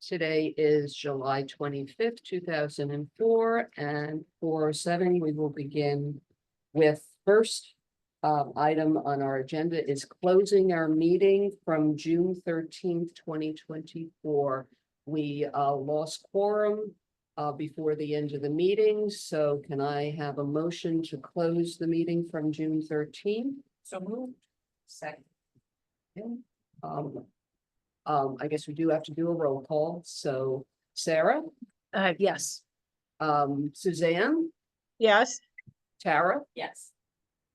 Today is July 25th, 2004, and 4:07, we will begin with first item on our agenda is closing our meeting from June 13th, 2024. We lost quorum before the end of the meeting, so can I have a motion to close the meeting from June 13th? So moved. Second. I guess we do have to do a roll call, so Sarah, Yes. Suzanne, Yes, Tara, Yes.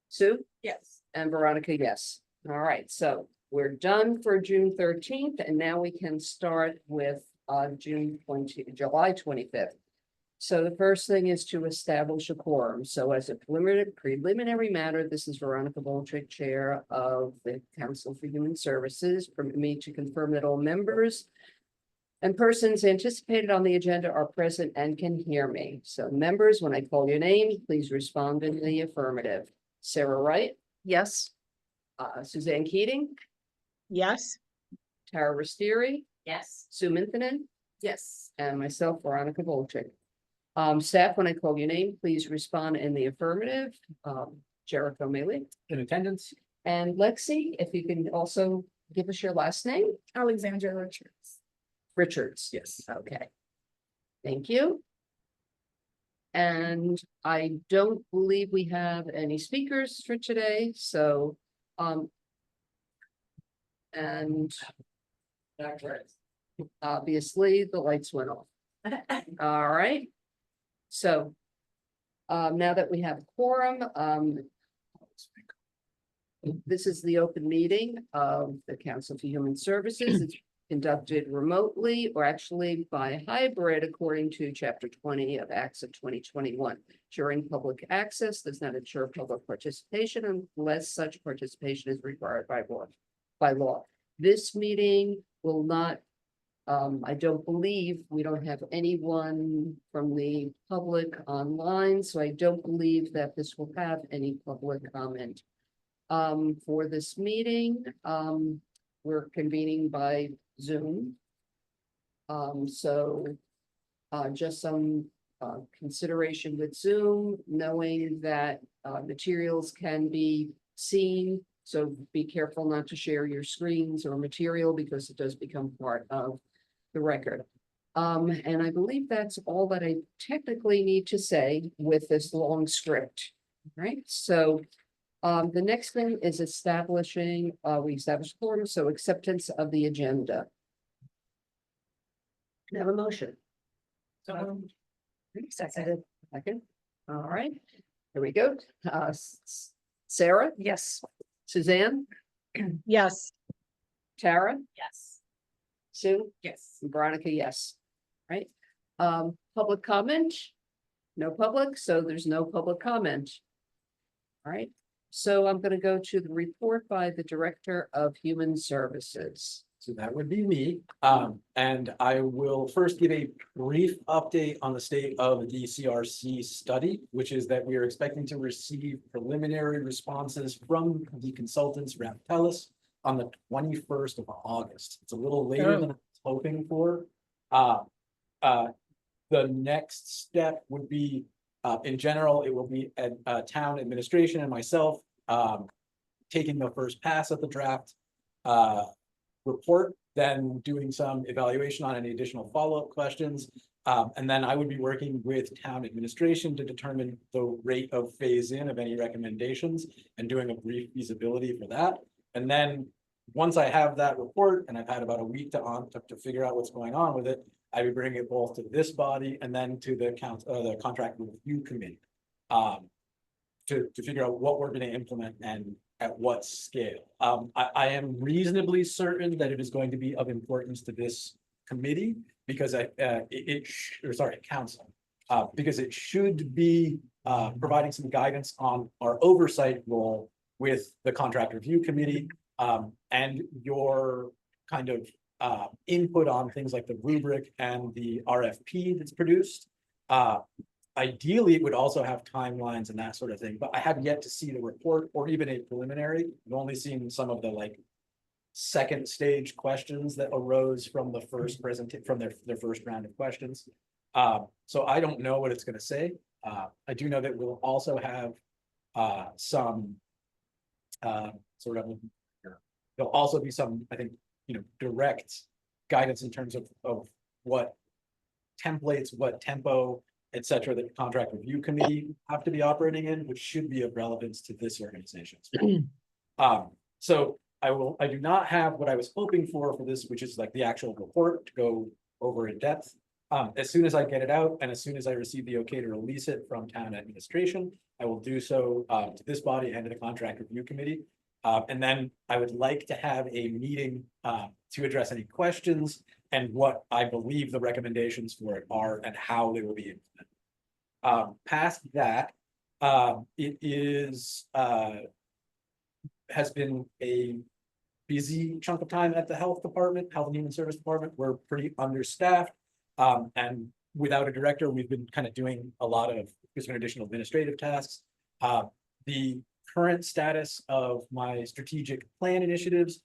Sue, Yes. and Veronica, yes. All right, so we're done for June 13th, and now we can start with July 25th. So the first thing is to establish a quorum. So as a preliminary matter, this is Veronica Bolchik, Chair of the Council for Human Services. Permit me to confirm that all members and persons anticipated on the agenda are present and can hear me. So members, when I call your name, please respond in the affirmative. Sarah Wright, Yes. Suzanne Keating, yes, Tara Restieri, Yes. Sue Minthinen, Yes. and myself, Veronica Bolchik. Staff, when I call your name, please respond in the affirmative. Jericho Mealy In attendance? and Lexi, if you can also give us your last name, Alexandra Richards. Richards. Yes. Okay. Thank you. And I don't believe we have any speakers for today, so, and obviously the lights went off. All right. So, now that we have a quorum, this is the open meeting of the Council for Human Services. It's conducted remotely or actually by hybrid according to Chapter 20 of Acts of 2021. During public access does not ensure public participation unless such participation is required by law. This meeting will not, I don't believe, we don't have anyone from the public online, so I don't believe that this will have any public comment. For this meeting, we're convening by Zoom. Just some consideration with Zoom, knowing that materials can be seen. So be careful not to share your screens or material because it does become part of the record. And I believe that's all that I technically need to say with this long script. Right, so the next thing is establishing, we established quorum, so acceptance of the agenda. Can I have a motion? Seconded. Second, all right, here we go. Sarah, Yes. Suzanne, yes, Tara, Yes. Sue, Yes. and Veronica, yes. Right, public comment? No public, so there's no public comment. All right, so I'm gonna go to the report by the Director of Human Services. So that would be me. And I will first give a brief update on the state of the CRC study, which is that we are expecting to receive preliminary responses from the consultants, Raptelis, on the 21st of August. It's a little later than I was hoping for. The next step would be, in general, it will be at town administration and myself taking the first pass at the draft report, then doing some evaluation on any additional follow-up questions. And then I would be working with town administration to determine the rate of phase-in of any recommendations and doing a brief feasibility for that. And then once I have that report and I've had about a week to figure out what's going on with it, I would bring it both to this body and then to the contract review committee to figure out what we're going to implement and at what scale. I am reasonably certain that it is going to be of importance to this committee because council, because it should be providing some guidance on our oversight role with the contract review committee and your kind of input on things like the rubric and the RFP that's produced. ideally, it would also have timelines and that sort of thing, but I have yet to see the report or even a preliminary. I've only seen some of the like second stage questions that arose from the first from their first round of questions. So I don't know what it's gonna say. I do know that we'll also have some sort of, there'll also be some, I think, direct guidance in terms of what templates, what tempo, et cetera, that the contract review committee have to be operating in, which should be of relevance to this organization as well. So I do not have what I was hoping for this, which is like the actual report to go over in depth. As soon as I get it out and as soon as I receive the okay to release it from town administration, I will do so to this body and to the contract review committee. And then I would like to have a meeting to address any questions and what I believe the recommendations for it are and how they will be implemented. Past that, it is has been a busy chunk of time at the health department, Health and Human Service Department. We're pretty understaffed. And without a director, we've been kind of doing a lot of different additional administrative tasks. The current status of my strategic plan initiatives,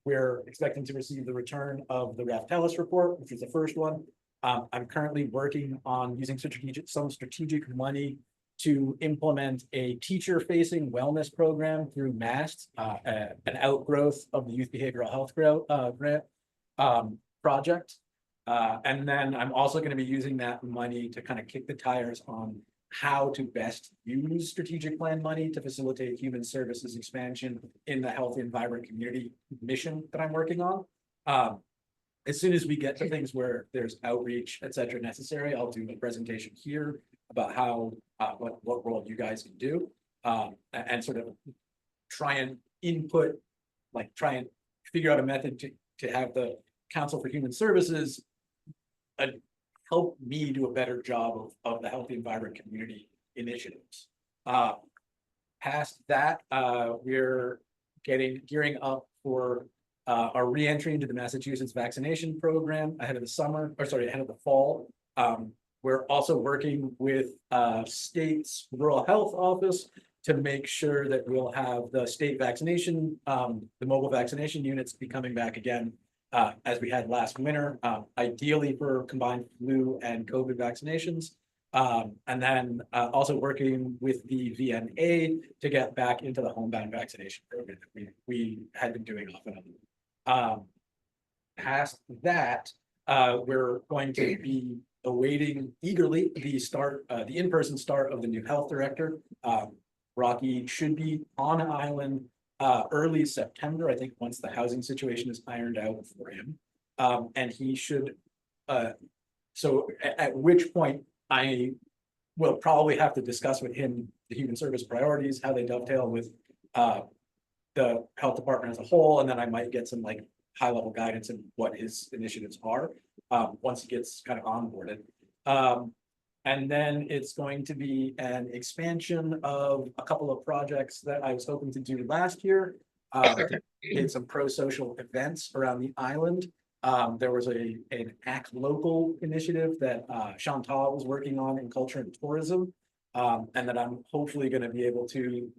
we're expecting to receive the return of the Raftellus report, which is the first one. I'm currently working on using some strategic money to implement a teacher-facing wellness program through MAST, an outgrowth of the Youth Behavioral Health Grant project. And then I'm also going to be using that money to kind of kick the tires on how to best use strategic plan money to facilitate human services expansion in the healthy and vibrant community mission that I'm working on. As soon as we get to things where there's outreach, et cetera, necessary, I'll do a presentation here about how what role you guys can do, and sort of try and input, like try and figure out a method to have the Council for Human Services help me do a better job of the healthy and vibrant community initiatives. Past that, we're gearing up for our re-entry into the Massachusetts vaccination program ahead of the summer, or sorry, ahead of the fall. We're also working with state's rural health office to make sure that we'll have the state vaccination, the mobile vaccination units be coming back again as we had last winter, ideally for combined flu and COVID vaccinations. And then also working with the VNA to get back into the homebound vaccination program that we had been doing off and on. Past that, we're going to be awaiting eagerly the in-person start of the new health director. Rocky should be on island early September, I think, once the housing situation is ironed out for him. And he should, so at which point I will probably have to discuss with him the human service priorities, how they dovetail with the health department as a whole, and then I might get some like high level guidance in what his initiatives are once he gets kind of onboarded. And then it's going to be an expansion of a couple of projects that I was hoping to do last year. Did some pro-social events around the island. There was an Act Local initiative that Chantal was working on in culture and tourism, and that I'm hopefully going to be able to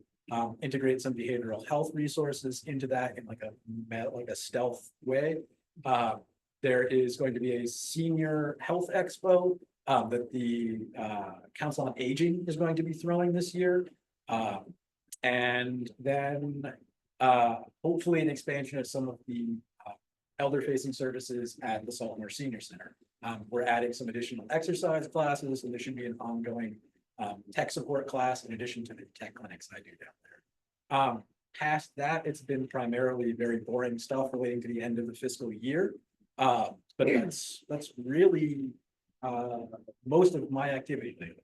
integrate some behavioral health resources into that in like a stealth way. There is going to be a senior health expo that the Council on Aging is going to be throwing this year. And then hopefully an expansion of some of the elder facing services at the Saltmore Senior Center. We're adding some additional exercise classes, and there should be an ongoing tech support class in addition to the tech clinics I do down there. Past that, it's been primarily very boring stuff relating to the end of the fiscal year. But that's really most of my activity lately.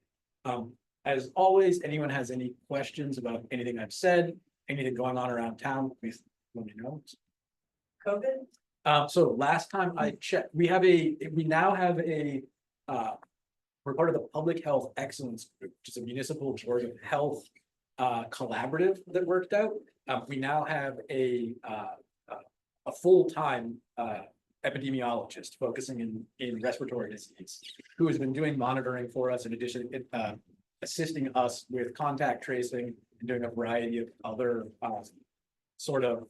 As always, anyone has any questions about anything I've said, anything going on around town, please let me know. COVID? So last time I checked, we now have a we're part of the Public Health Excellence Group, which is a municipal Georgia health collaborative that worked out. We now have a full-time epidemiologist focusing in respiratory disease, who has been doing monitoring for us in addition, assisting us with contact tracing and doing a variety of other sort of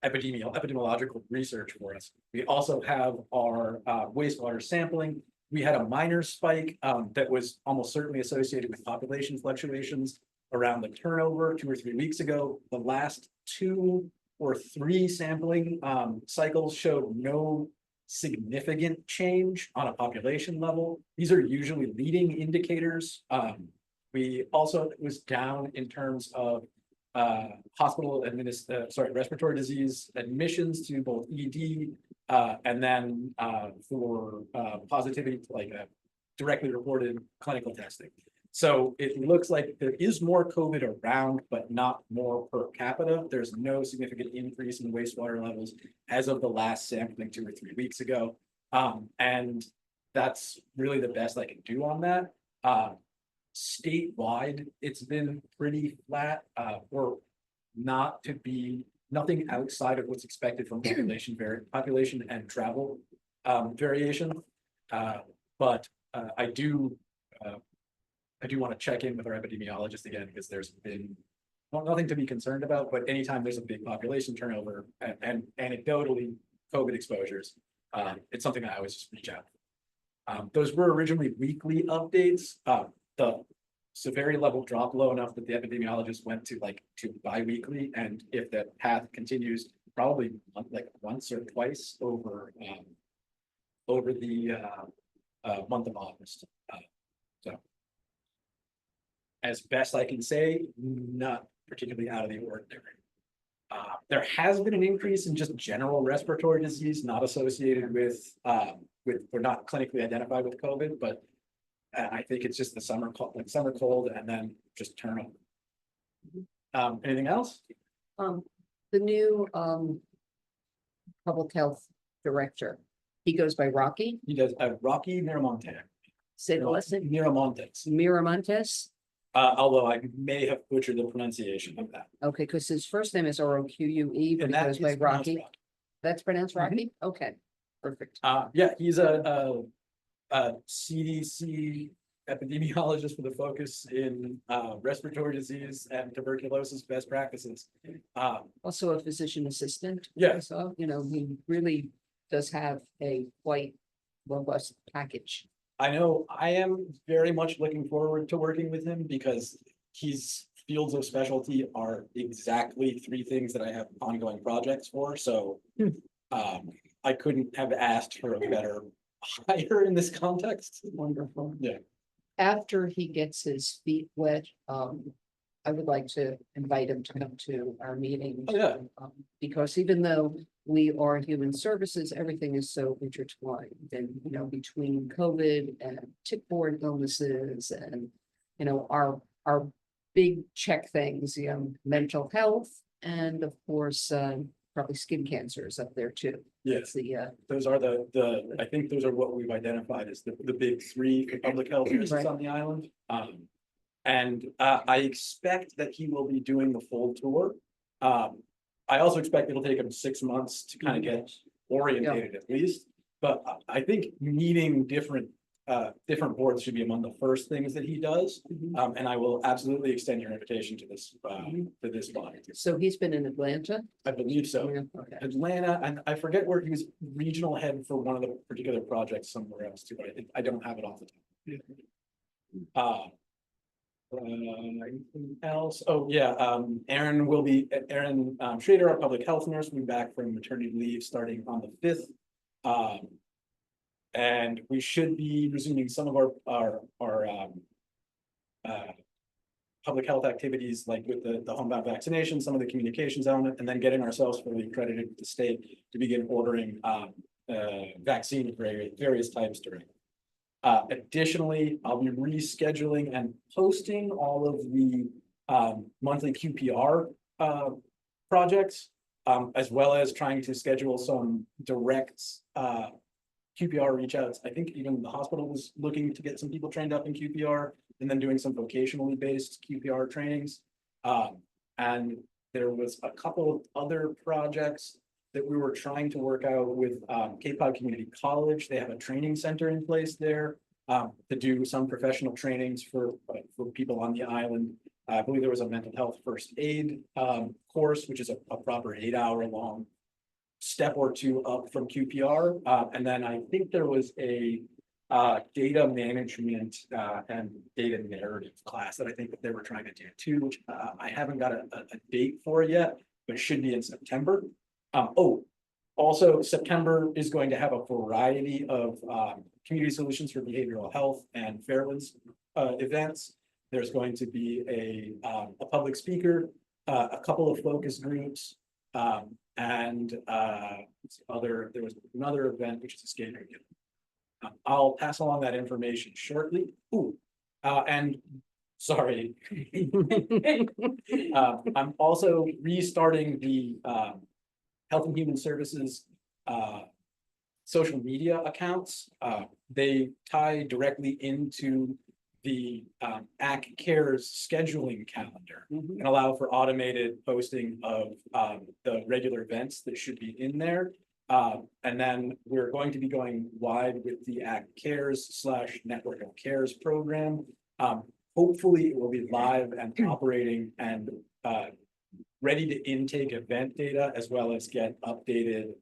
epidemiological research for us. We also have our wastewater sampling. We had a minor spike that was almost certainly associated with population fluctuations around the turnover 2 or 3 weeks ago. The last 2 or 3 sampling cycles showed no significant change on a population level. These are usually leading indicators. We also, it was down in terms of respiratory disease admissions to both ED and then for positivity, like directly reported clinical testing. So it looks like there is more COVID around, but not more per capita. There's no significant increase in wastewater levels as of the last sampling 2 or 3 weeks ago. And that's really the best I can do on that. Statewide, it's been pretty flat, or not to be nothing outside of what's expected from population and travel variation. But I do want to check in with our epidemiologist again, because there's been nothing to be concerned about, but anytime there's a big population turnover and anecdotally COVID exposures, it's something I always just reach out. Those were originally weekly updates. The severity level dropped low enough that the epidemiologist went to bi-weekly, and if that path continues, probably like once or twice over the month of August. So as best I can say, not particularly out of the ordinary. There has been an increase in just general respiratory disease, not associated with or not clinically identified with COVID, but I think it's just the summer cold and then just turnover. Anything else? The new public health director, he goes by Rocky. He does Rocky Miramonte. Say the last name. Miramontes. Miramontes. Although I may have butchered the pronunciation of that. Okay, because his first name is Roque, but And he that goes is by pronounced Rocky. That's pronounced Rocky? Okay, perfect. Yeah, he's a CDC epidemiologist with a focus in respiratory disease and tuberculosis best practices. Also a physician assistant. Yeah. So, he really does have a quite robust package. I know I am very much looking forward to working with him because his fields of specialty are exactly 3 things that I have ongoing projects for. So I couldn't have asked for a better hire in this context. Wonderful. Yeah. After he gets his feet wet, I would like to invite him to come to our meeting. Oh, yeah. Because even though we are human services, everything is so intertwined and, between COVID and tick-borne illnesses and, our big check things, mental health and of course, probably skin cancer is up there too. Yes, The, those are I think those are what we've identified as the big 3 for public health risks Right. on the island. And I expect that he will be doing the full tour. I also expect it'll take him 6 months to kind of get orientated at least. But I think meeting different boards should be among the first things that he does. And I will absolutely extend your invitation to this body. so he's been in Atlanta? I believe so. Okay. Atlanta, and I forget where he was regional head for one of the particular projects somewhere else too, but I don't have it off the top. Anything else? Oh, yeah, Erin Schrader, our public health nurse, will be back from maternity leave starting on the 5th. And we should be resuming some of our public health activities, like with the homebound vaccination, some of the communications element, and then getting ourselves fully accredited with the state to begin ordering vaccine of various types during. Additionally, I'll be rescheduling and posting all of the monthly QPR projects, as well as trying to schedule some direct QPR reach outs. I think even the hospital was looking to get some people trained up in QPR and then doing some vocationally based QPR trainings. And there was a couple of other projects that we were trying to work out with Cape Cod Community College. They have a training center in place there to do some professional trainings for people on the island. I believe there was a mental health first aid course, which is a proper 8-hour long step or two up from QPR. And then I think there was a data management and data narrative class that I think that they were trying to do too, which I haven't got a date for yet, but it should be in September. Also September is going to have a variety of community solutions for behavioral health and Fairlands events. There's going to be a public speaker, a couple of focus groups, and there was another event which is escaping me. I'll pass along that information shortly. And sorry. I'm also restarting the Health and Human Services social media accounts. They tie directly into the AC Cares scheduling calendar and allow for automated posting of the regular events that should be in there. And then we're going to be going wide with the AC Cares / Network of Cares program. Hopefully it will be live and operating and ready to intake event data as well as get updated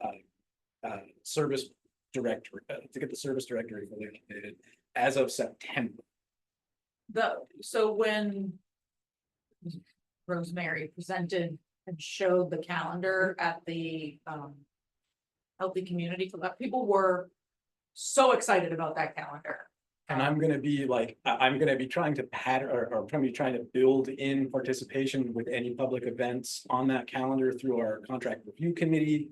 service directory, to get the service directory fully updated as of September. So when Rosemary presented and showed the calendar at the Healthy Community Club, people were so excited about that calendar. And I'm gonna be like, I'm gonna be trying to or I'm gonna be trying to build in participation with any public events on that calendar through our contract review committee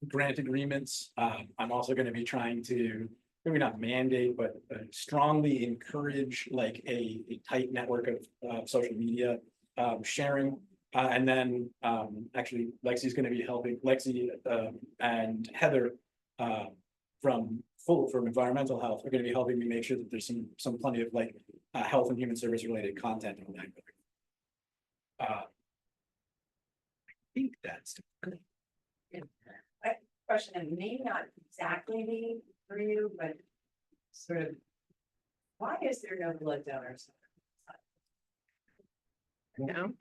grant agreements. I'm also gonna be trying to, maybe not mandate, but strongly encourage like a tight network of social media sharing. And then actually Lexi's gonna be helping, Lexi and Heather from environmental health are gonna be helping me make sure that there's some plenty of like health and human service related content on that. I think that's good. Question, and maybe not exactly me for you, but sort of, why is there no blood donors? No.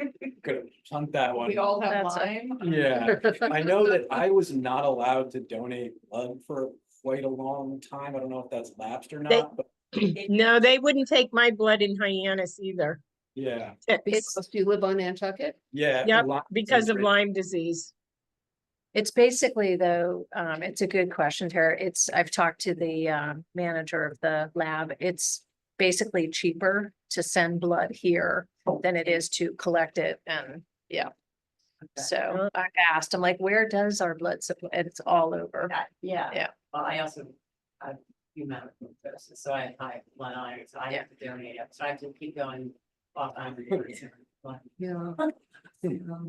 Good, hunt that one. We all have That's Lyme. Yeah, I know that I was not allowed to donate blood for quite a long time. I don't know if that's lapsed or not, but No, they wouldn't take my blood in Hyannis either. yeah, It's, Because you live on Nantucket? yeah. Yep, Lyme because of disease, Lyme disease. It's basically though, it's a good question, Tara. I've talked to the manager of the lab. It's basically cheaper to send blood here than it is to collect it. And yeah. So I asked, I'm like, where does our blood supply? It's all over. Yeah. Yeah. Well, I also have few medical doses, so I have high blood iron, so I have to donate it, so I have to keep going off iron. Yeah.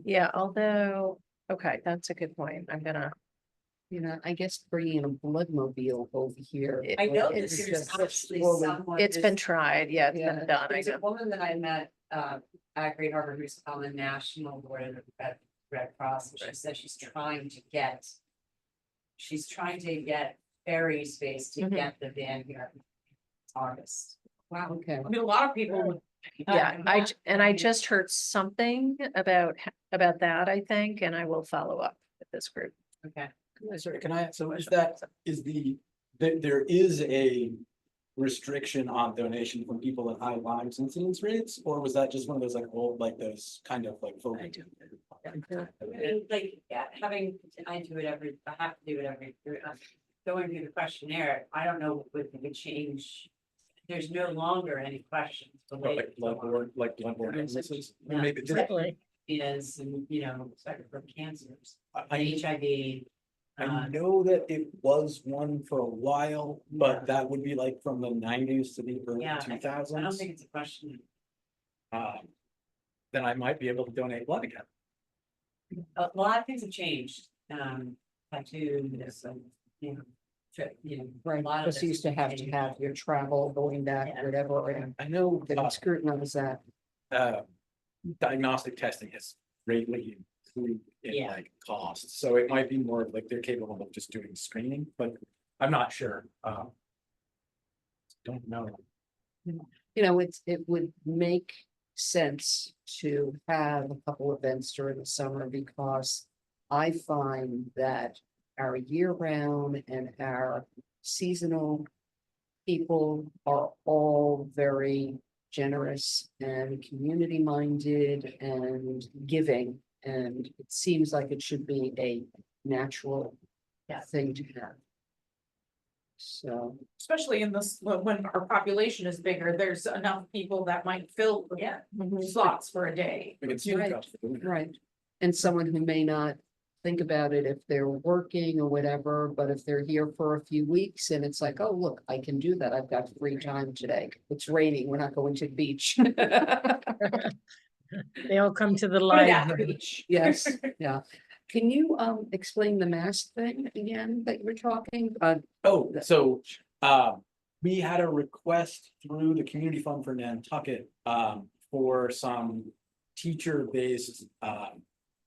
Yeah, although, okay, that's a good point. I'm gonna, You know, I guess bringing a blood mobile over here. It- I know that it's there's just actually slowly- someone. it's been tried. Yeah, it's Yeah. been done. I There's a know. woman that I met at Great Harbor who's on the national board of the Red Cross, and she said she's trying to get ferry space to Mhm. get the van here. August. Wow, okay. I mean, a lot of people. Yeah, I just heard something about that, I think, and I will follow up with this group. Okay. Sorry, can I, so there is a restriction on donation from people at high Lyme incidence rates, or was that just one of those like old, like those kind of like? I do. I mean, like, yeah, I have to do it every, going through the questionnaire, I don't know if it would change. There's no longer any questions related to Bloodborne illnesses. Yeah. Maybe, Really? is, and, you know, from cancers, I HIV. know that it was one for a while, but that would be like from the 90s to the early Yeah, two I don't thousands. think it's a question. Then I might be able to donate blood again. A lot of things have changed, tattoos, and, you know, Right, a lot of because you this used to have your travel going back, Yeah. whatever, and I know they would scrutinize that. diagnostic testing has greatly include in Yeah. like costs, so it might be more of like they're capable of just doing screening, but I'm not sure. Don't know. You know, it would make sense to have a couple events during the summer because I find that our year-round and our seasonal people are all very generous and community-minded and giving, and it seems like it should be a natural Yeah. thing to have. So, Especially in this, when our population is bigger, there's enough people that might fill Yeah. slots for a day. We can see Right. right, and someone who may not think about it if they're working or whatever, but if they're here for a few weeks and it's like, oh, look, I can do that. I've got free time today. It's raining. We're not going to the beach. They all come to the Right at the library. beach. Yes, yeah. Can you explain the mask thing again that you were talking? Oh, so, we had a request through the Community Fund for Nantucket, for some teacher-based,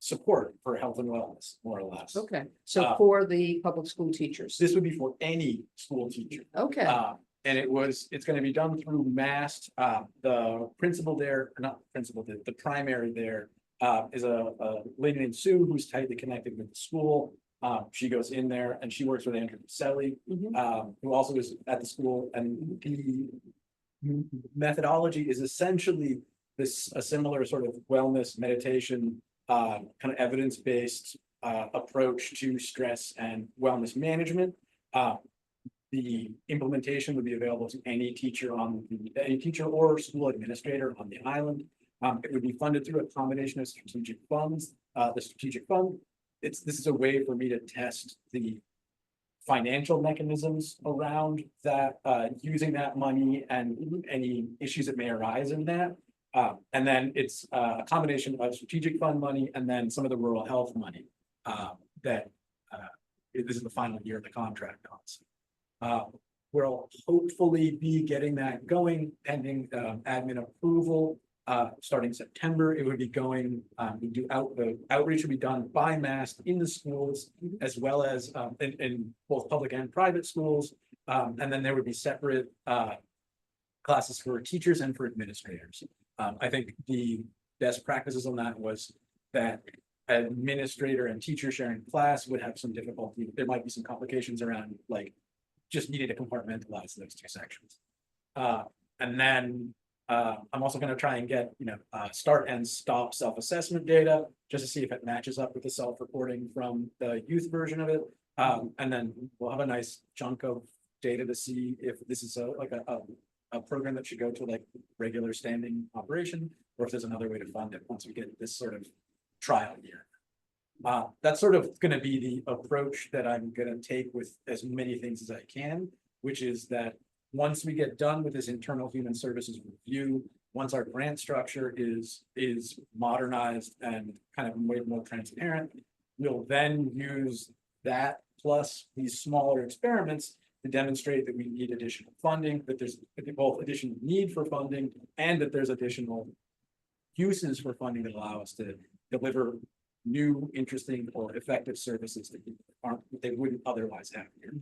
support for health and wellness, more or less. Okay, so Uh, for the public school teachers. This would be for any school teacher. Okay, And it's gonna be done through MAST. The principal there, not principal, the primary there. Is a lady named Sue who's tightly connected with the school. She goes in there and she works with Andrew Selly, Mhm. who also is at the school, and the methodology is essentially a similar sort of wellness meditation, kind of evidence-based approach to stress and wellness management. The implementation would be available to any teacher or school administrator on the island. It would be funded through a combination of strategic funds. The strategic fund, this is a way for me to test the financial mechanisms around that, using that money and any issues that may arise in that. And then it's a combination of strategic fund money and then some of the rural health money, that, this is the final year of the contract on. So, we'll hopefully be getting that going pending, admin approval. Starting September, it would be going, the outreach would be done by MAST in the schools as well as, in both public and private schools. And then there would be separate, classes for teachers and for administrators. I think the best practices on that was that administrator and teacher sharing class would have some difficulty. There might be some complications around like just needing to compartmentalize those two sections. And then I'm also gonna try and get, start and stop self-assessment data, just to see if it matches up with the self-reporting from the youth version of it. And then we'll have a nice chunk of data to see if this is a program that should go to like regular standing operation, or if there's another way to fund it once we get this sort of trial year. That's sort of gonna be the approach that I'm gonna take with as many things as I can, which is that once we get done with this internal human services review, once our grant structure is modernized and kind of made more transparent, we'll then use that plus these smaller experiments to demonstrate that we need additional funding, that there's both additional need for funding and that there's additional uses for funding that allow us to deliver new, interesting, or effective services that they wouldn't otherwise have here.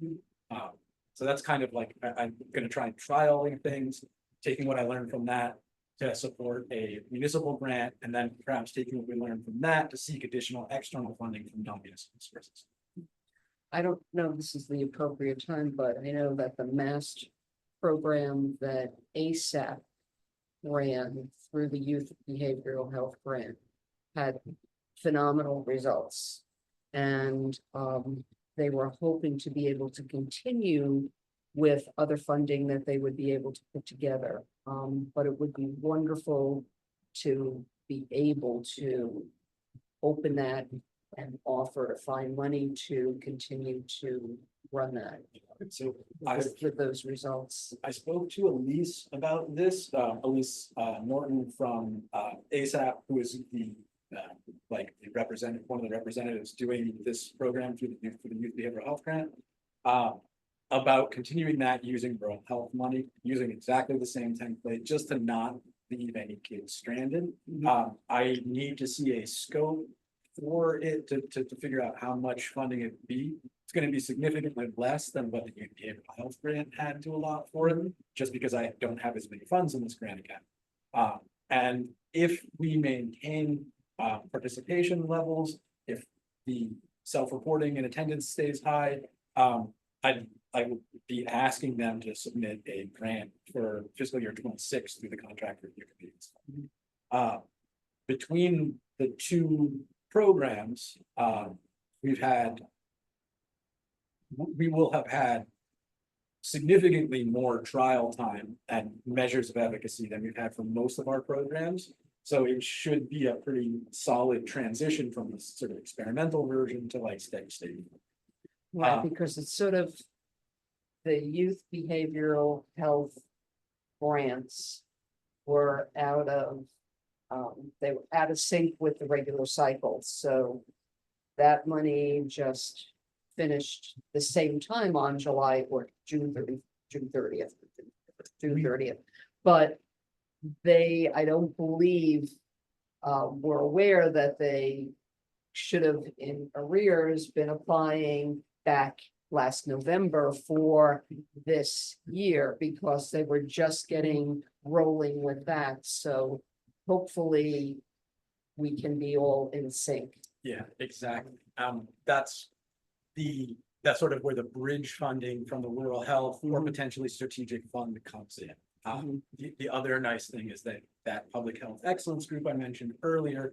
So that's kind of like, I'm gonna try and trialing things, taking what I learned from that to support a municipal grant, and then perhaps taking what we learned from that to seek additional external funding from non-municipal sources. I don't know if this is the appropriate time, but I know that the MAST program that ASAP ran through the Youth Behavioral Health Grant had phenomenal results. And they were hoping to be able to continue with other funding that they would be able to put together. But it would be wonderful to be able to open that and offer to find money to continue to run that So I with those results. spoke to Elise about this, Elise Norton from ASAP, who is the one of the representatives doing this program for the Youth Behavioral Health Grant. About continuing that using rural health money, using exactly the same template, just to not leave any kids stranded. I need to see a scope for it to figure out how much funding it'd be. It's gonna be significantly less than what the behavioral health grant had to allot for it, just because I don't have as many funds in this grant account. And if we maintain participation levels, if the self-reporting and attendance stays high, I would be asking them to submit a grant for fiscal year 26 through the contract review committees. Between the two programs, we will have had significantly more trial time and measures of efficacy than we've had for most of our programs. So it should be a pretty solid transition from this sort of experimental version to like steady state. Right, because it's sort of the youth behavioral health grants were out of, they were out of sync with the regular cycle, so that money just finished the same time on July or June 30th. But they, I don't believe, were aware that they should have in arrears been applying back last November for this year, because they were just getting rolling with that, so hopefully we can be all in sync. Yeah, exactly. That's sort of where the bridge funding from the rural health or potentially strategic fund comes in. The other nice thing is that public health excellence group I mentioned earlier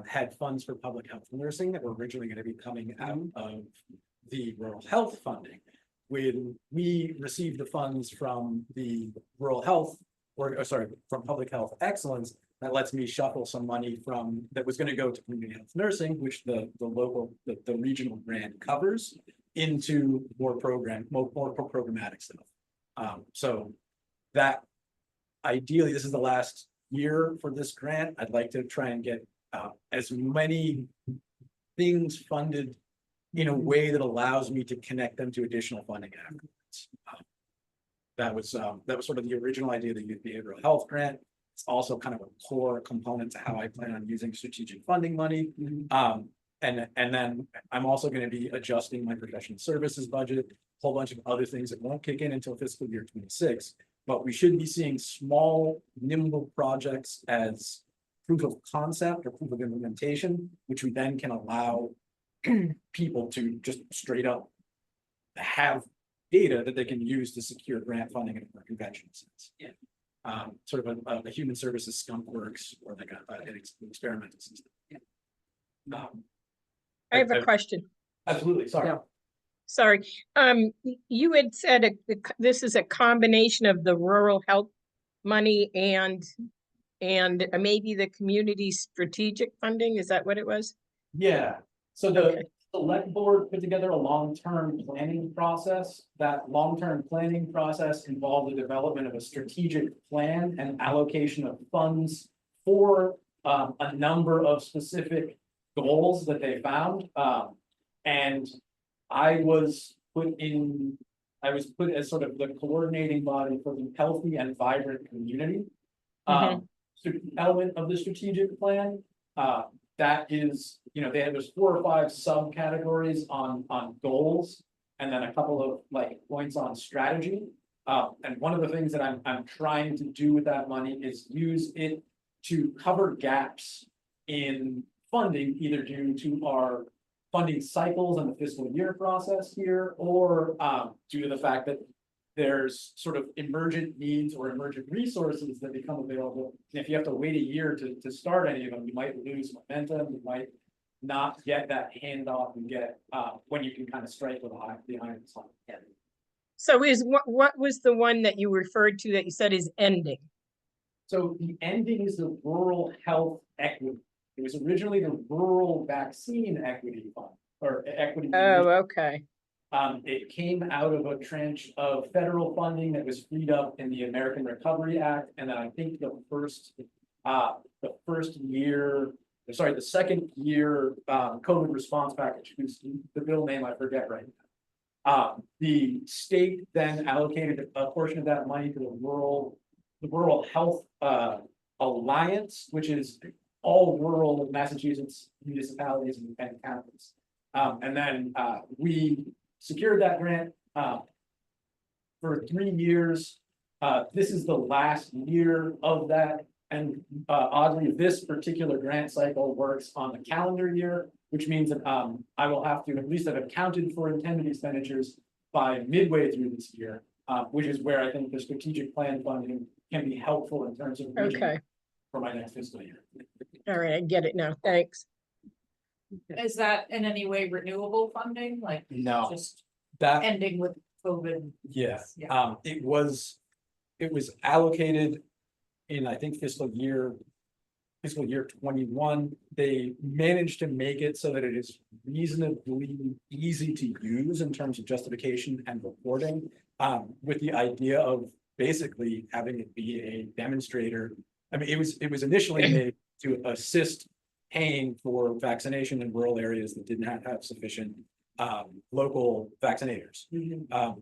had funds for public health nursing that were originally going to be coming out of the rural health funding. When we received the funds from the rural health, from public health excellence, that lets me shuffle some money from that was going to go to community health nursing, which the regional grant covers, into more programmatic stuff. So that ideally, this is the last year for this grant. I'd like to try and get as many things funded in a way that allows me to connect them to additional funding afterwards. That was sort of the original idea of the youth behavioral health grant. It's also kind of a core component to how I plan on using strategic funding money. And then I'm also going to be adjusting my professional services budget, a whole bunch of other things that won't kick in until fiscal year 26. But we should be seeing small, nimble projects as proof of concept or proof of implementation, which we then can allow people to just straight up have data that they can use to secure grant funding in a conventional sense. Yeah. Sort of a human services skunk works or like an experimental system. Yeah. I have a question. Absolutely, sorry. Yeah. Sorry. You had said this is a combination of the rural health money and maybe the community strategic funding. Is that what it was? Yeah, so the select board put together a long-term planning process. That long-term planning process involved the development of a strategic plan and allocation of funds for a number of specific goals that they found. And I was put as sort of the coordinating body for the healthy and vibrant community element of the strategic plan. That is, there's 4 or 5 subcategories on goals, and then a couple of like points on strategy. And one of the things that I'm trying to do with that money is use it to cover gaps in funding, either due to our funding cycles and the fiscal year process here, or due to the fact that there's sort of emergent needs or emergent resources that become available. And if you have to wait a year to start any of them, you might lose momentum, you might not get that handoff and get when you can kind of strike with the iron side. So what was the one that you referred to that you said is ending? So the ending is the rural health equity. It was originally the rural vaccine equity fund or equity. Oh, okay. It came out of a tranche of federal funding that was freed up in the American Recovery Act, and then I think the second year COVID response package, whose the bill name I forget right now. The state then allocated a portion of that money to the rural health alliance, which is all rural Massachusetts municipalities and counties. And then we secured that grant for 3 years. This is the last year of that. And oddly, this particular grant cycle works on a calendar year, which means that I will have to at least have accounted for intended expenditures by midway through this year, which is where I think the strategic plan funding can be helpful in terms of bridging Okay, for my next fiscal year. all right, I get it now. Thanks. Is that in any way renewable funding, like No, just that, ending with COVID? yeah, Yeah. it was allocated in, I think, fiscal year 21. They managed to make it so that it is reasonably easy to use in terms of justification and reporting. With the idea of basically having it be a demonstrator. I mean, it was initially made to assist paying for vaccination in rural areas that did not have sufficient local vaccinators.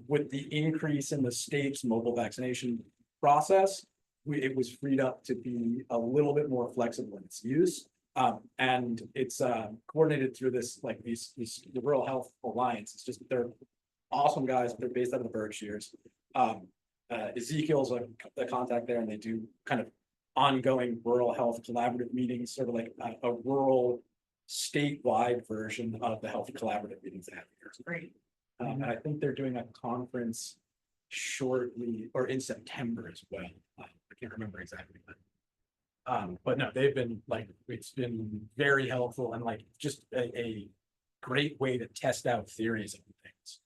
With the increase in the state's mobile vaccination process, it was freed up to be a little bit more flexible in its use. And it's coordinated through this, like the Rural Health Alliance. It's just, they're awesome guys. They're based out of the Berkshires. Ezekiel's the contact there, and they do kind of ongoing rural health collaborative meetings, sort of like a rural statewide version of the health collaborative meetings they have here. Great. And I think they're doing a conference shortly or in September as well. I can't remember exactly, but no, they've been like, it's been very helpful and like just a great way to test out theories and things.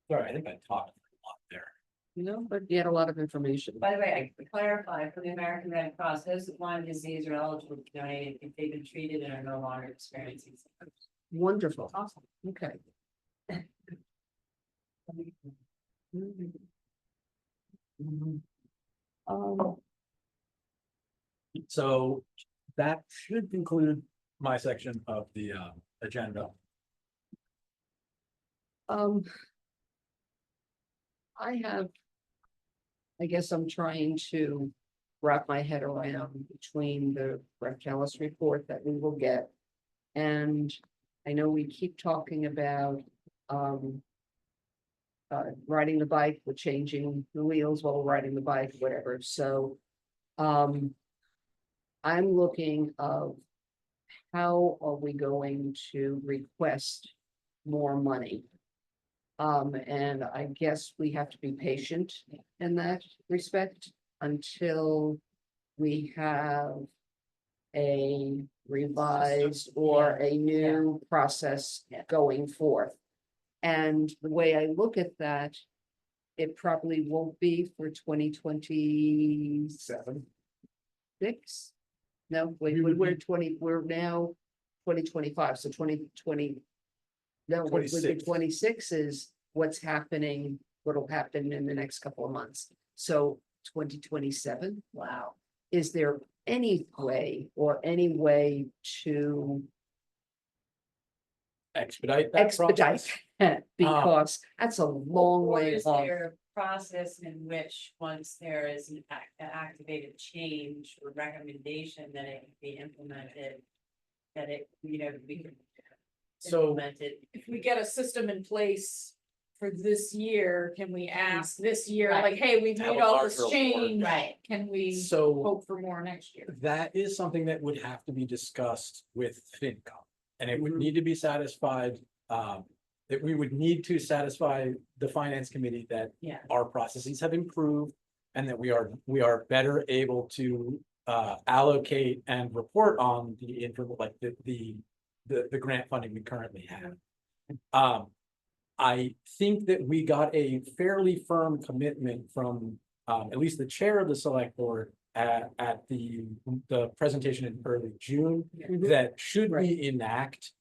Sorry, I think I talked a lot there. But you had a lot of information. By the way, I clarify for the American Red Cross, those with Lyme disease are eligible to donate if they've been treated and are no longer experiencing symptoms. Wonderful. Awesome. Okay. Um, So that should conclude my section of the agenda. I guess I'm trying to wrap my head around between the Rectalis report that we will get. And I know we keep talking about, riding the bike, we're changing the wheels while we're riding the bike, whatever, so. I'm looking of how are we going to request more money? And I guess we have to be patient in that respect until we have a revised or a new process Yeah. going forth. And the way I look at that, it probably won't be for 2027. No, wait, we're now 2025, so 2020. No, 26. 26 is what's happening, what'll happen in the next couple of months. So 2027, Wow. is there any way to Expedite that process. expedite? Because that's a long Or way is off. there a process in which, once there is an activated change or recommendation that it can be implemented, that it, we can So implement it? If we get a system in place for this year, can we ask this year, Right. like, hey, we've Have made a all larger this award. change, Right. can we So hope for more next year? that is something that would have to be discussed with FinCom. And it would Mhm. need to be satisfied, that we would need to satisfy the finance committee that Yeah. our processes have improved. And that we are better able to allocate and report on the like the grant funding we currently have. I think that we got a fairly firm commitment from at least the chair of the select board at the presentation in early June, Mhm. that should we enact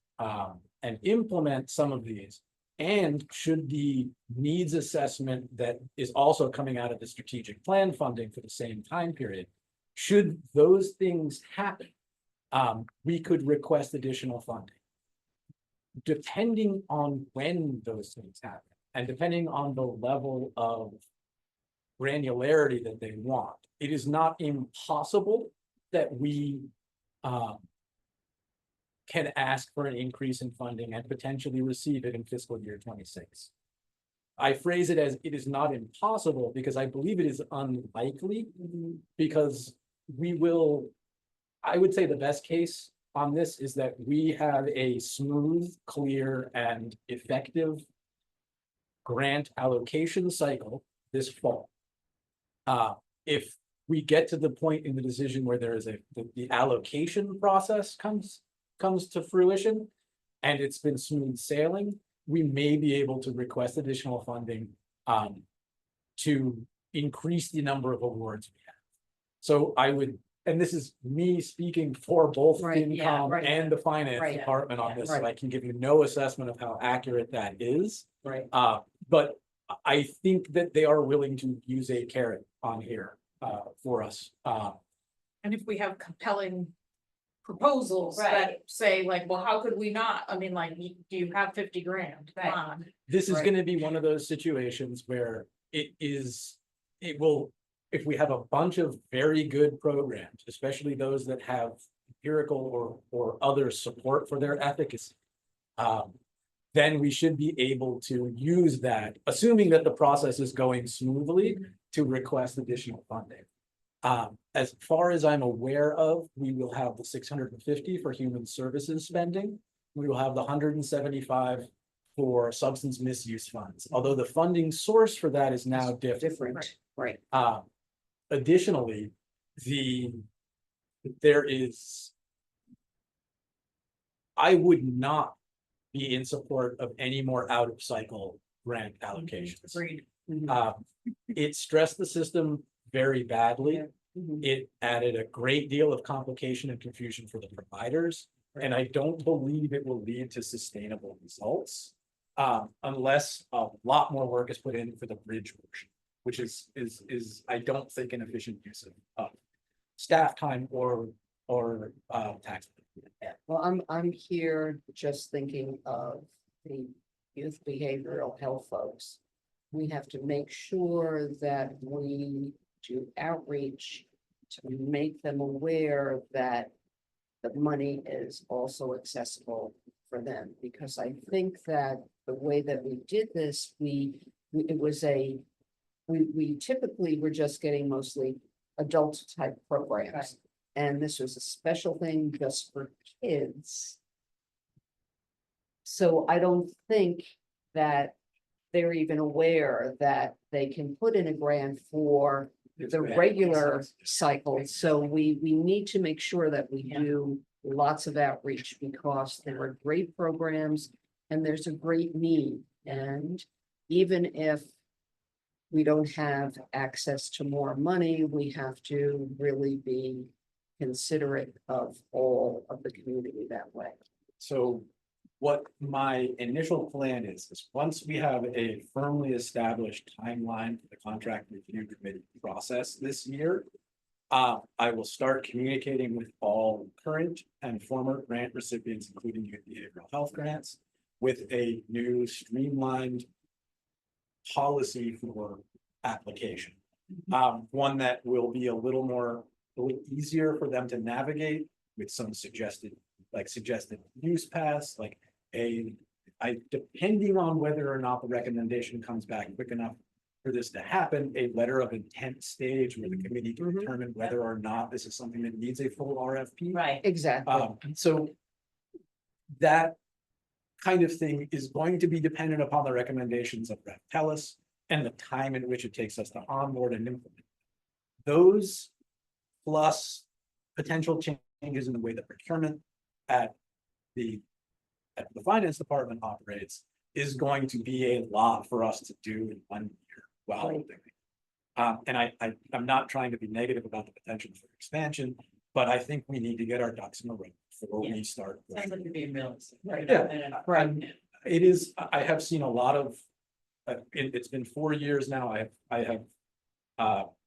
and implement some of these, and should the needs assessment that is also coming out of the strategic plan funding for the same time period, should those things happen, we could request additional funding. Depending on when those things happen, and depending on the level of granularity that they want. It is not impossible that we can ask for an increase in funding and potentially receive it in fiscal year 26. I phrase it as it is not impossible because I believe it is unlikely because we will, I would say the best case on this is that we have a smooth, clear, and effective grant allocation cycle this fall. If we get to the point in the decision where there is the allocation process comes to fruition and it's been smooth sailing, we may be able to request additional funding to increase the number of awards we have. So I would, and this is me speaking for both Right, yeah, FinCom right. and the finance Right, department on yeah, this, so I right. can give you no assessment of how accurate that is. Right. But I think that they are willing to use a carrot on here for us. And if we have compelling proposals that Right. say like, well, how could we not? I mean, like, do you have 50 grand? Come Right. on. This is Right. gonna be one of those situations where it will, if we have a bunch of very good programs, especially those that have empirical or other support for their efficacy. Then we should be able to use that, assuming that the process is going smoothly, to request additional funding. As far as I'm aware of, we will have the 650 for human services spending. We will have the 175 for substance misuse funds, although the funding source for that is now different. Right. Additionally, there is. I would not be in support of any more out of cycle grant allocations. Agreed. It stressed the system very badly. Mhm. It added a great deal of complication and confusion for the providers. And I don't believe it will lead to sustainable results. Unless a lot more work is put in for the bridge portion, which is I don't think an efficient use of staff time or tax. Yeah, well, I'm here just thinking of the youth behavioral health folks. We have to make sure that we do outreach to make them aware that the money is also accessible for them, because I think that the way that we did this, we typically were just getting mostly adult type programs. And this was a special thing just for kids. So I don't think that they're even aware that they can put in a grant for the regular cycle. So we need to make sure that we do lots of outreach, because there are great programs and there's a great need. And even if we don't have access to more money, we have to really be considerate of all of the community that way. So what my initial plan is once we have a firmly established timeline for the contract review committee process this year, I will start communicating with all current and former grant recipients, including youth behavioral health grants, with a new streamlined policy for application. One that will be a little easier for them to navigate with some suggested use paths, like depending on whether or not the recommendation comes back quick enough for this to happen, a letter of intent stage where the committee can determine whether or not this is something that needs a full RFP. Right. Exactly. So that kind of thing is going to be dependent upon the recommendations of Rep. Telus and the time in which it takes us to onboard and implement. Those plus potential changes in the way that procurement at the finance department operates is going to be a lot for us to do in 1 year while Right. doing. And I'm not trying to be negative about the potential for expansion, but I think we need to get our ducks in a row before we start. Sounds like you're being realistic. Yeah. Right. It is, I have seen a lot of, it's been 4 years now, I have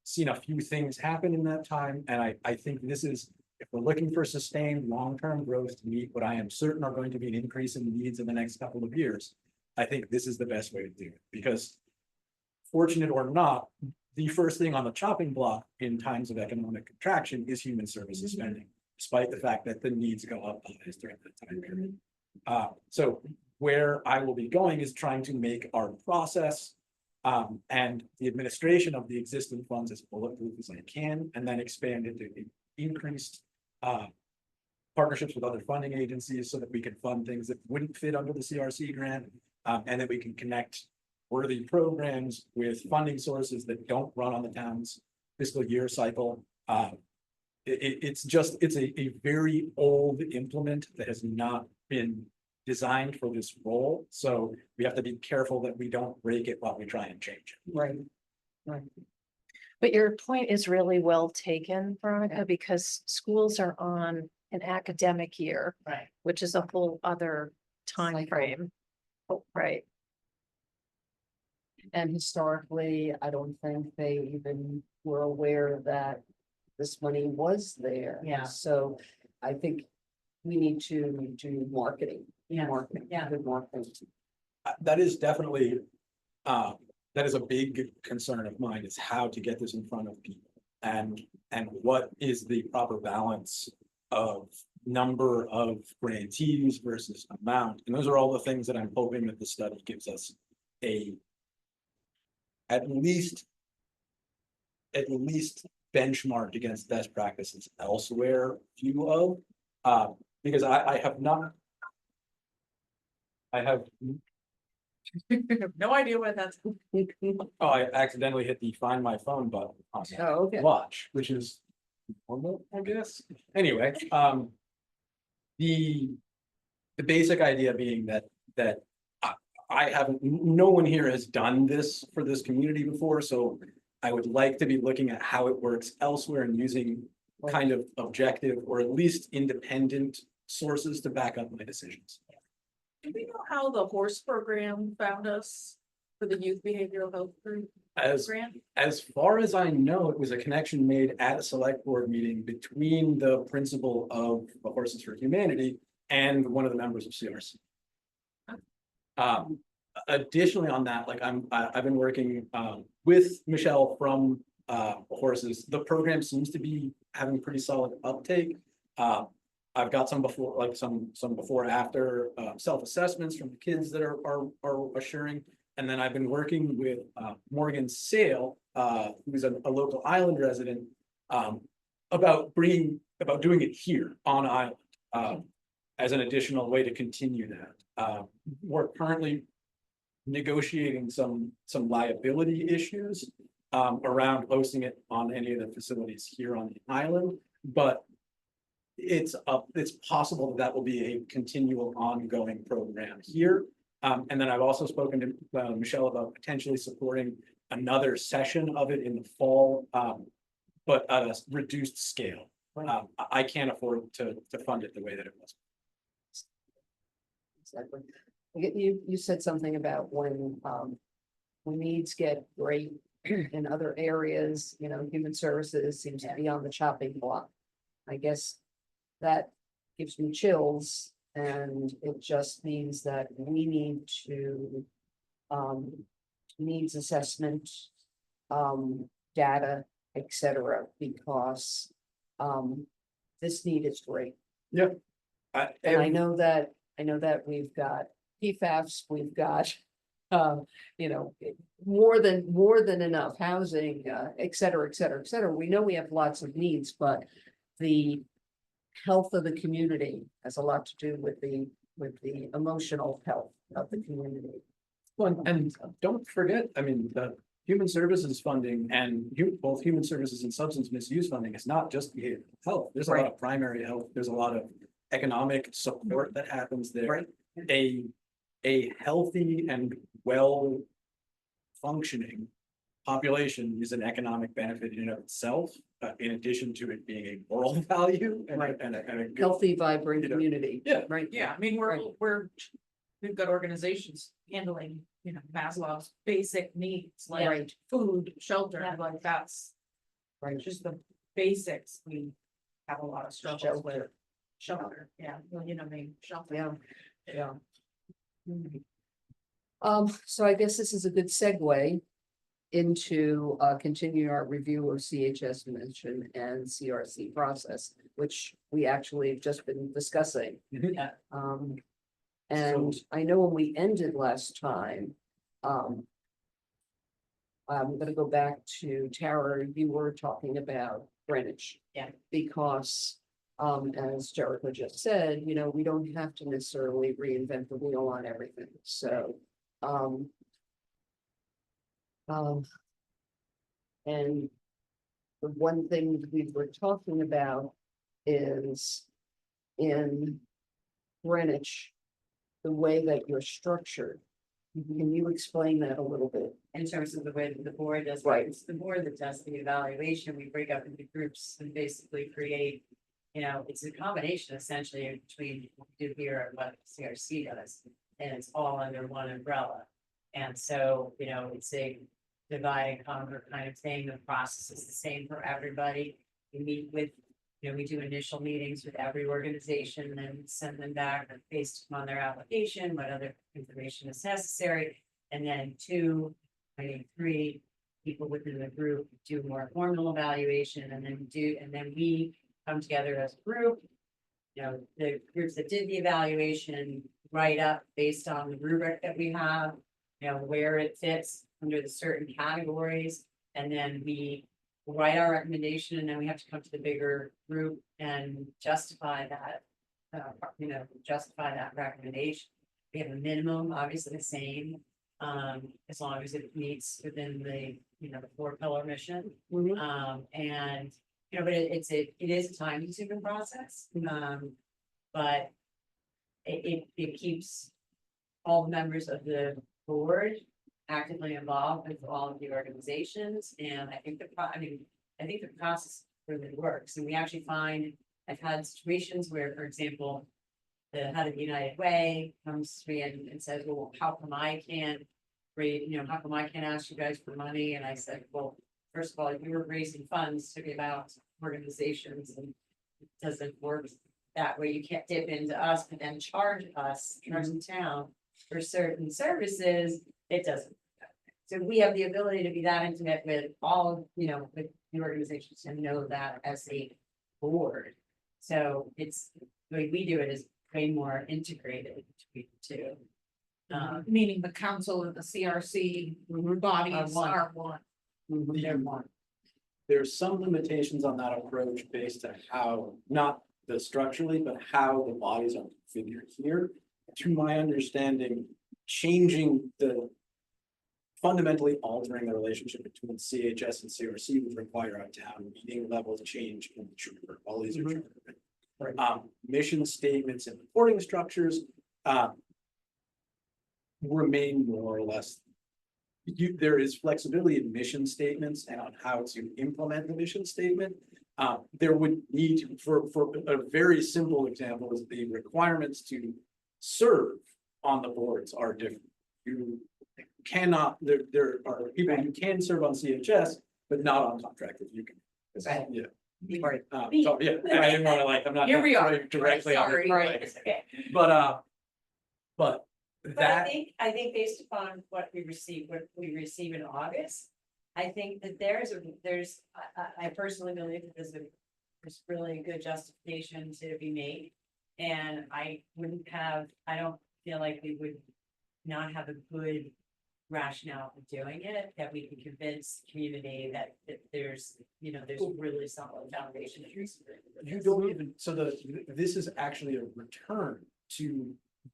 seen a few things happen in that time, and I think this is, if we're looking for sustained long-term growth to meet what I am certain are going to be an increase in needs in the next couple of years, I think this is the best way to do it, because fortunate or not, the first thing on the chopping block in times of economic contraction is human services spending, despite the fact that the needs go up during that time period. So where I will be going is trying to make our process and the administration of the existing funds as bulletproof as I can, and then expand into increased partnerships with other funding agencies so that we can fund things that wouldn't fit under the CRC grant, and that we can connect worthy programs with funding sources that don't run on the town's fiscal year cycle. It's a very old implement that has not been designed for this role, so we have to be careful that we don't break it while we try and change it. Right. Right. But your point is really well taken, Yeah. Veronica, because schools are on an academic year, Right. which is a whole other time Cycle. frame. Oh, right, And historically, I don't think they even were aware that this money was there. Yeah. So I think we need to do marketing. Yeah, Marketing, yeah. good marketing. That is definitely, that is a big concern of mine, is how to get this in front of people. And what is the proper balance of number of grantees versus amount? And those are all the things that I'm hoping that the study gives us at least benchmarked against best practices elsewhere view of, because I have No idea what that's. oh, I accidentally hit the find my phone button on the Oh, okay. watch, which is normal, I guess. Anyway, the basic idea being that I haven't, no one here has done this for this community before, so I would like to be looking at how it works elsewhere and using kind of objective or at least independent sources to back up my decisions. Do we know how the horse program found us for the youth behavioral health group As grant? As far as I know, it was a connection made at a select board meeting between the principal of the Horses for Humanity and one of the members of CRC. Additionally on that, like I've been working with Michelle from Horses. The program seems to be having pretty solid uptake. I've got some before, like some before after self-assessments from the kids that are assuring. And then I've been working with Morgan Sale, who's a local island resident, about doing it here on island as an additional way to continue that. We're currently negotiating some liability issues around hosting it on any of the facilities here on the island, but it's possible that will be a continual ongoing program here. And then I've also spoken to Michelle about potentially supporting another session of it in the fall, but at a reduced scale. I can't afford to fund it the way that it was. Exactly. You said something about when needs get great in other areas, human services seems to be on the chopping block. I guess that gives me chills, and it just means that we need to needs assessment, data, etc., because this need is great. And I know that we've got PFAS, we've got more than enough housing, et cetera, et cetera, et cetera. We know we have lots of needs, but the health of the community has a lot to do with the emotional health of the community. Well, and don't forget, I mean, the human services funding and both human services and substance misuse funding is not just behavioral health. There's a lot of primary health. There's a lot of economic support that happens there. Right. A healthy and well functioning population is an economic benefit in and of itself, in addition to it being a moral value and Right. and a good. Healthy, vibrant You know, community. yeah. Right. Yeah, I mean, we've got organizations handling, Maslow's basic needs, like Right, food, shelter, like that's right. just the basics. We have a lot of struggles with. Shelter. Shelter, yeah, well, shelter. Yeah, yeah. So I guess this is a good segue into continue our review of CHS mission and CRC process, which we actually have just been discussing. Yeah. And I know when we ended last time, I'm gonna go back to Tara, you were talking about Greenwich. Yeah. Because, as Jericho just said, you know, we don't have to necessarily reinvent the wheel on everything, so, and the one thing that we were talking about is in Greenwich, the way that you're structured. Can you explain that a little bit? In terms of the way that the board does, Right. it's the board that does the evaluation, we break up into groups and basically create. You know, it's a combination essentially between what we do here and what CRC does, and it's all under one umbrella. And so, you know, it's a divide and conquer kind of thing, the process is the same for everybody. We meet with, you know, we do initial meetings with every organization, then send them back based on their application, what other information is necessary. And then two, I think three people within the group do more formal evaluation and then we come together as a group. You know, the groups that did the evaluation write up based on the rubric that we have, you know, where it fits under the certain categories. And then we write our recommendation and then we have to come to the bigger group and justify that. Justify that recommendation. We have a minimum, obviously the same, as long as it meets within the, you know, the 4-pillar mission. And, you know, but it is a time consuming process, but it keeps all the members of the board actively involved with all of the organizations, and I think I think the process really works, and we actually find, I've had situations where, for example, the head of United Way comes to me and says, well, how come I can't how come I can't ask you guys for money? And I said, well, first of all, you were raising funds to give out organizations, and it doesn't work that way. You can't dip into us and then charge the town for certain services. It doesn't. So we have the ability to be that intimate with all, you know, with the organizations and know that as a board. So it's, the way we do it is way more integrated between the two. Meaning the council and the CRC bodies one. are one. They're one. There's some limitations on that approach based on how, not the structurally, but how the bodies are configured here. To my understanding, fundamentally altering the relationship between CHS and CRC would require a town meeting level change in the charter. All these are charter. Right. Mission statements and reporting structures remain more or less. There is flexibility in mission statements and on how to implement the mission statement. There would need, for a very simple example, is the requirements to serve on the boards are different. You cannot, there are people who can serve on CHS, but not on contract review committee. Right. Yeah. Right. So, yeah, I didn't want to I'm not Here we are. throwing directly on Sorry. it, Right, like, it's okay. but But that. I think based upon what we receive in August, I think that I personally believe that there's really good justification to be made. And I don't feel like we would not have a good rationale for doing it, that we can convince the community that there's really solid foundation. You don't even, so this is actually a return to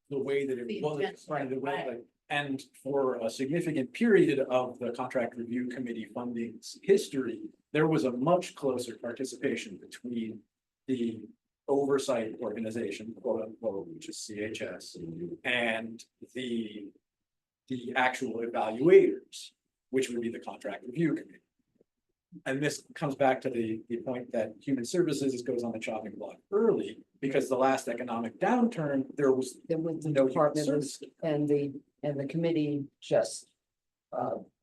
the way that it The was, intent, right, the way right. that, and for a significant period of the contract review committee funding's history, there was a much closer participation between the oversight organization, quote unquote, which is CHS, and the actual evaluators, which would be the contract review committee. And this comes back to the point that human services goes on the chopping block early, because the last economic downturn, there was the no human department service. and the committee just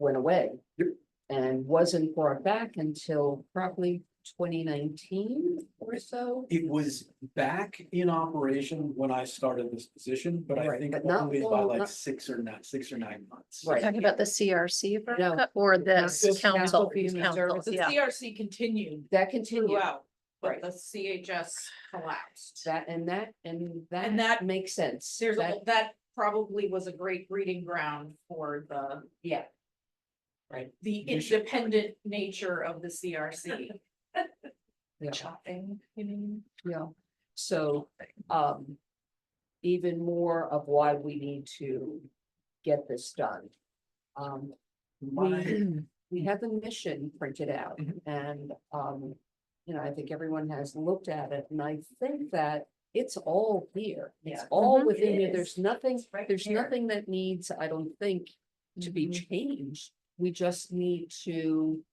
went away. Yep. And wasn't brought back until probably 2019 or so. It was back in operation when I started this position, but I Right, think but not only by long- like not- 6 or 9 months. Right. Talking about the CRC No, Veronica, or the just council, Council for Human council, Services. The yeah. CRC continued That continued, throughout, Right. but the CHS collapsed. and that that- makes sense. There's, That- that probably was a great breeding ground for Yeah, the You should- independent nature of the CRC. yeah. Chopping, you mean? Yeah, so, even more of why we need to get this done. We have the mission printed out Mhm. and, I think everyone has looked at it and I think that it's all here. It's Yeah. all Mhm. within It you. is. There's nothing, It's right there's there. nothing that needs, I don't think, to be changed. We just need to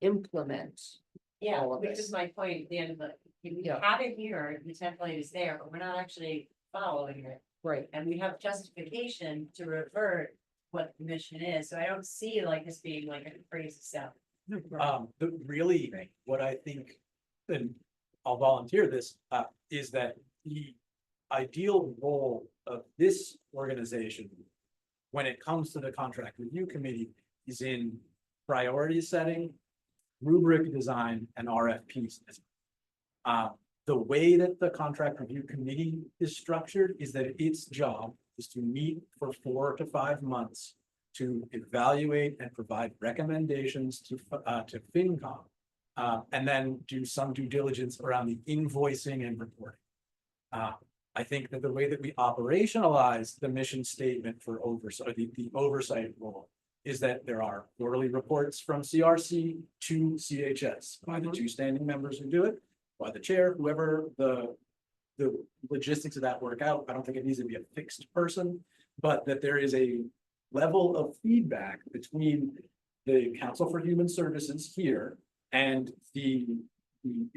implement. Yeah, all of which this. is my point at the end of the, we Yeah. have it here, the template is there, but we're not actually following it. Right. And we have justification to revert what the mission is, so I don't see like this being like a crazy stuff. But really, what I think, and I'll volunteer this, is that the ideal role of this organization when it comes to the contract review committee is in priority setting, rubric design, and RFPs. The way that the contract review committee is structured is that its job is to meet for 4 to 5 months to evaluate and provide recommendations to FinCom. And then do some due diligence around the invoicing and reporting. I think that the way that we operationalize the mission statement for oversight, the oversight role, is that there are quarterly reports from CRC to CHS by the two standing members who do it, by the chair, whoever the logistics of that work out. I don't think it needs to be a fixed person, but that there is a level of feedback between the Council for Human Services here and the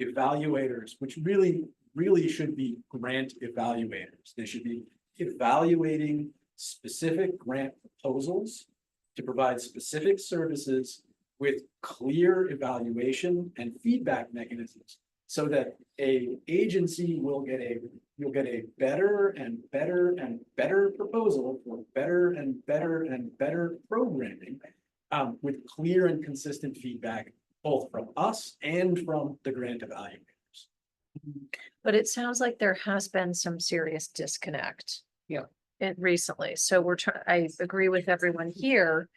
evaluators, which really should be grant evaluators. They should be evaluating specific grant proposals to provide specific services with clear evaluation and feedback mechanisms, so that a agency will get you'll get a better and better and better proposal for better and better and better programming, with clear and consistent feedback, both from us and from the grant evaluators. But it sounds like there has been some serious disconnect. Yeah. Recently, so I agree with everyone here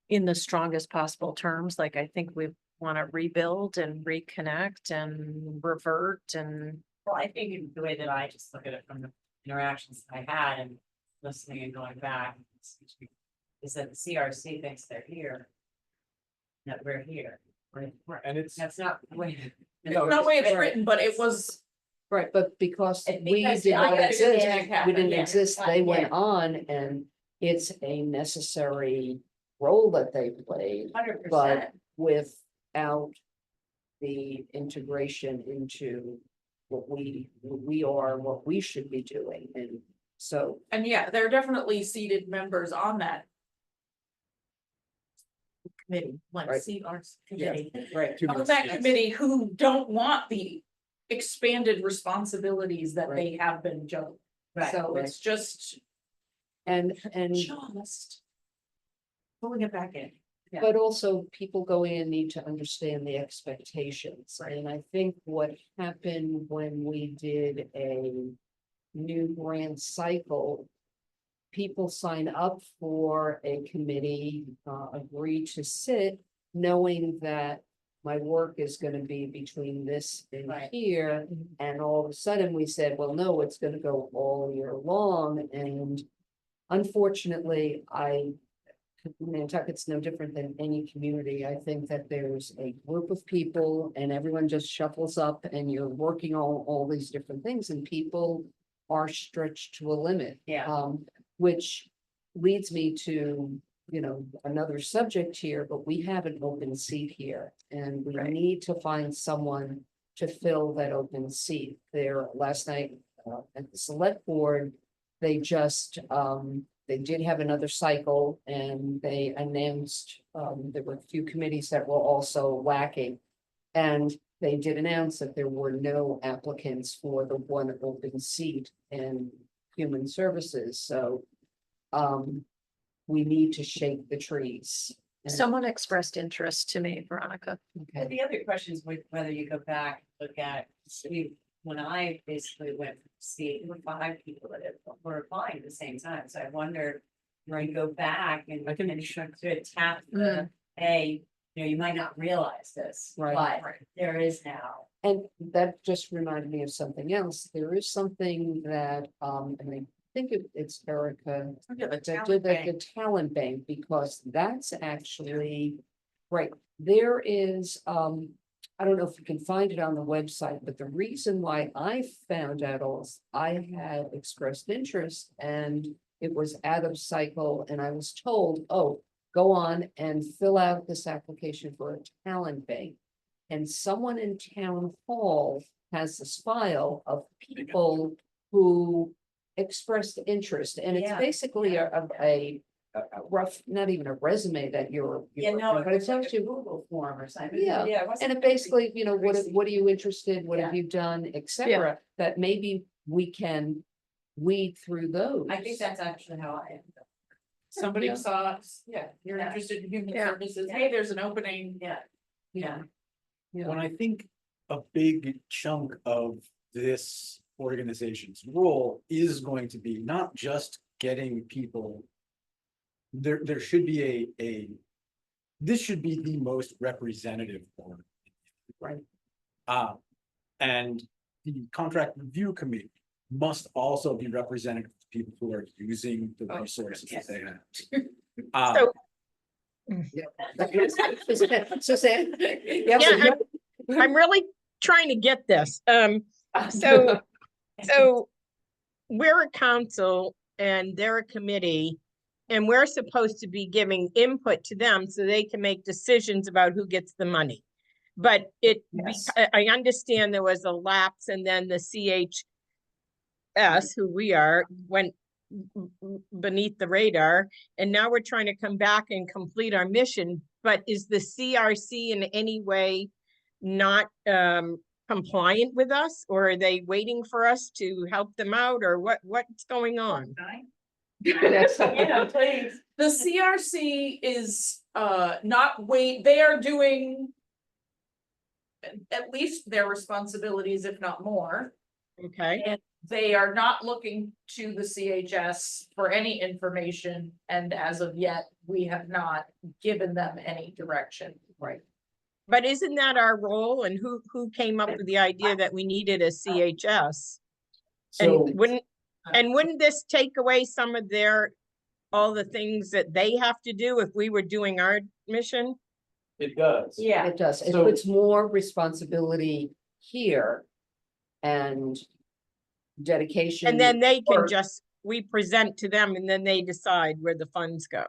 in the strongest possible terms, like I think we want to rebuild and reconnect and revert and. Well, I think the way that I just look at it from the interactions I had and listening and going back, is that the CRC thinks they're here. That we're here, right? And it's, That's not the way. No, Not the way it's Right. written, but it was, Right, but because And we because did I not understand exist, it we happened, didn't yeah, exist, they yeah. went on and it's a necessary role that they played 100%. without the integration into what we are, what we should be doing. And so, and yeah, there are definitely seated members on that committee, like Right. CRC committee. right, On that committee who don't want the expanded responsibilities that they have been juggled. Right. So it's just and pulling it back in. Yeah. but also people going in need to understand the expectations. And I think what happened when we did a new grant cycle, people sign up for a committee, agree to sit, knowing that my work is gonna be between this and Right. here. And all of a sudden, we said, well, no, it's gonna go all year long, and unfortunately, Nantucket's no different than any community. I think that there's a group of people and everyone just shuffles up and you're working on all these different things and people are stretched to a limit. Yeah. Which leads me to, another subject here, but we have an open seat here and we Right. need to find someone to fill that open seat. There, last night, at the select board, they just, they did have another cycle and they announced, there were a few committees that were also lacking. And they did announce that there were no applicants for the one open seat in Human Services, so we need to shake the trees. And- Someone expressed interest to me, Veronica. Okay, The other question is whether you go back, look at, when I basically went to see, there were 5 people that were applying at the same time, so I wonder. When you go back and I can and you to tap the, you might not realize this, Right. but there is now. and that just reminded me of something else. There is something that, and I think it's Erica Yeah, the that talent did that, the bank. talent bank, because that's actually, right, there is, I don't know if you can find it on the website, but the reason why I found out is I had expressed interest and it was out of cycle, and I was told, oh, go on and fill out this application for a talent bank. And someone in town hall has this file of people who expressed interest, and it's Yeah. basically a rough, not even a resume that you're. Yeah, no, but it it was like tells a you, Google form or something. Yeah, it wasn't and it crazy. basically, what are you interested, what have Yeah. you done, et cetera, that maybe we can weed through those. I think that's actually how I am. Somebody Yeah. saw, you're Yeah. interested in human Yeah. services, Yeah. hey, there's an opening. Yeah, yeah. When I think a big chunk of this organization's role is going to be not just getting people. There should be this should be the most representative board. Right. And the contract review committee must also be representative of people who are using the Oh, resources that yes. they have. So- Suzanne? Yeah, Yeah. I'm really trying to get this. So we're a council and they're a committee. And we're supposed to be giving input to them so they can make decisions about who gets the money. But Yes. I understand there was a lapse and then the CHS, who we are, went beneath the radar. And now we're trying to come back and complete our mission. But is the CRC in any way not compliant with us? Or are they waiting for us to help them out? Or what's going on? Yes. Yeah, please. The CRC is not they are doing. At least their responsibilities, if not more. Okay, And they are not looking to the CHS for any information, and as of yet, we have not given them any direction. Right. but isn't that our role? And who came up with the idea that we needed a CHS? So, And wouldn't this take away some of all the things that they have to do if we were doing our mission? it does. Yeah, It does, it So- puts more responsibility here and dedication. And then they can or- we present to them and then they decide where the funds go.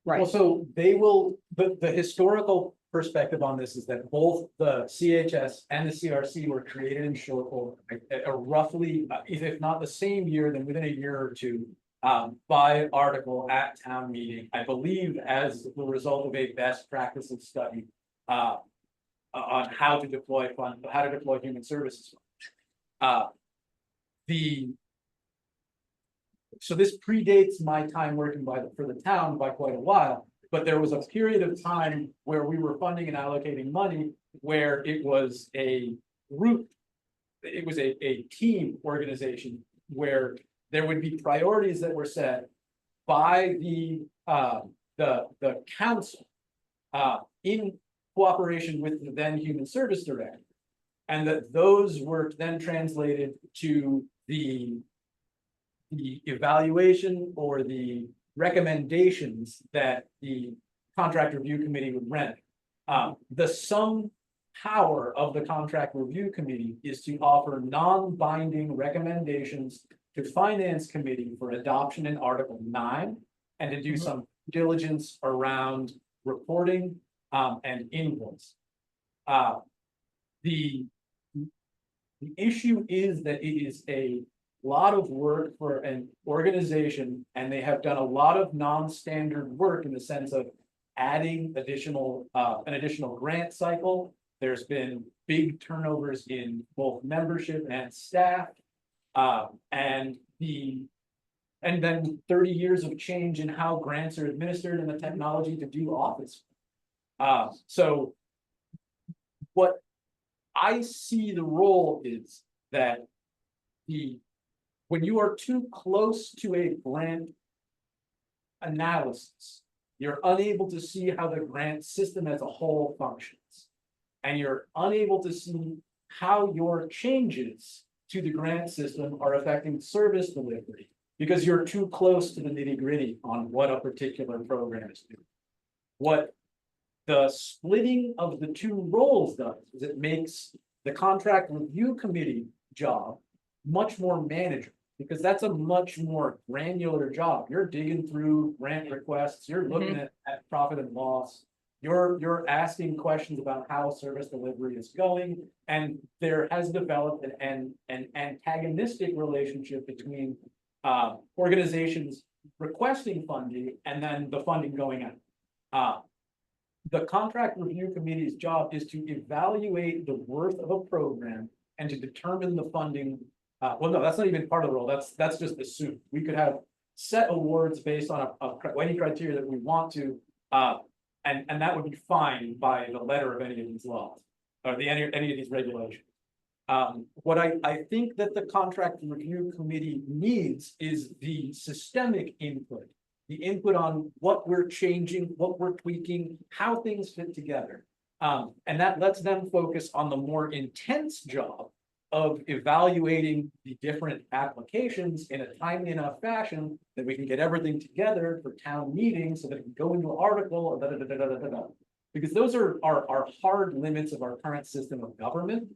Well, Right, so they will, the historical perspective on this is that both the CHS and the CRC were created in Schuylkill roughly, if not the same year, then within a year or two. By article at town meeting, I believe as the result of a best practices study. On how to deploy human services. So this predates my time working for the town by quite a while, but there was a period of time where we were funding and allocating money where it was a group. It was a team organization where there would be priorities that were set by the council. In cooperation with the then Human Service Director. And that those were then translated to the evaluation or the recommendations that the contract review committee would render. The sum power of the contract review committee is to offer non-binding recommendations to finance committee for adoption in Article 9 and to do some diligence around reporting and invoice. The issue is that it is a lot of work for an organization, and they have done a lot of non-standard work in the sense of adding an additional grant cycle There's been big turnovers in both membership and staff. And then 30 years of change in how grants are administered and the technology to do office. So what I see the role is that when you are too close to a grant analysis, you're unable to see how the grant system as a whole functions. And you're unable to see how your changes to the grant system are affecting service delivery, because you're too close to the nitty-gritty on what a particular program is doing. What the splitting of the two roles does is it makes the contract review committee job much more manageable, because that's a much more granular job. You're digging through grant requests, you're looking at profit and loss. You're asking questions about how service delivery is going, and there has developed an antagonistic relationship between organizations requesting funding and then the funding going out. The contract review committee's job is to evaluate the worth of a program and to determine the funding. Well, no, that's not even part of the role. That's just assumed. We could have set awards based on any criteria that we want to, and that would be fine by the letter of any of these laws or any of these regulations. What I think that the contract review committee needs is the systemic input, the input on what we're changing, what we're tweaking, how things fit together. And that lets them focus on the more intense job of evaluating the different applications in a timely enough fashion that we can get everything together for town meetings so that it can go into an article or because those are hard limits of our current system of government.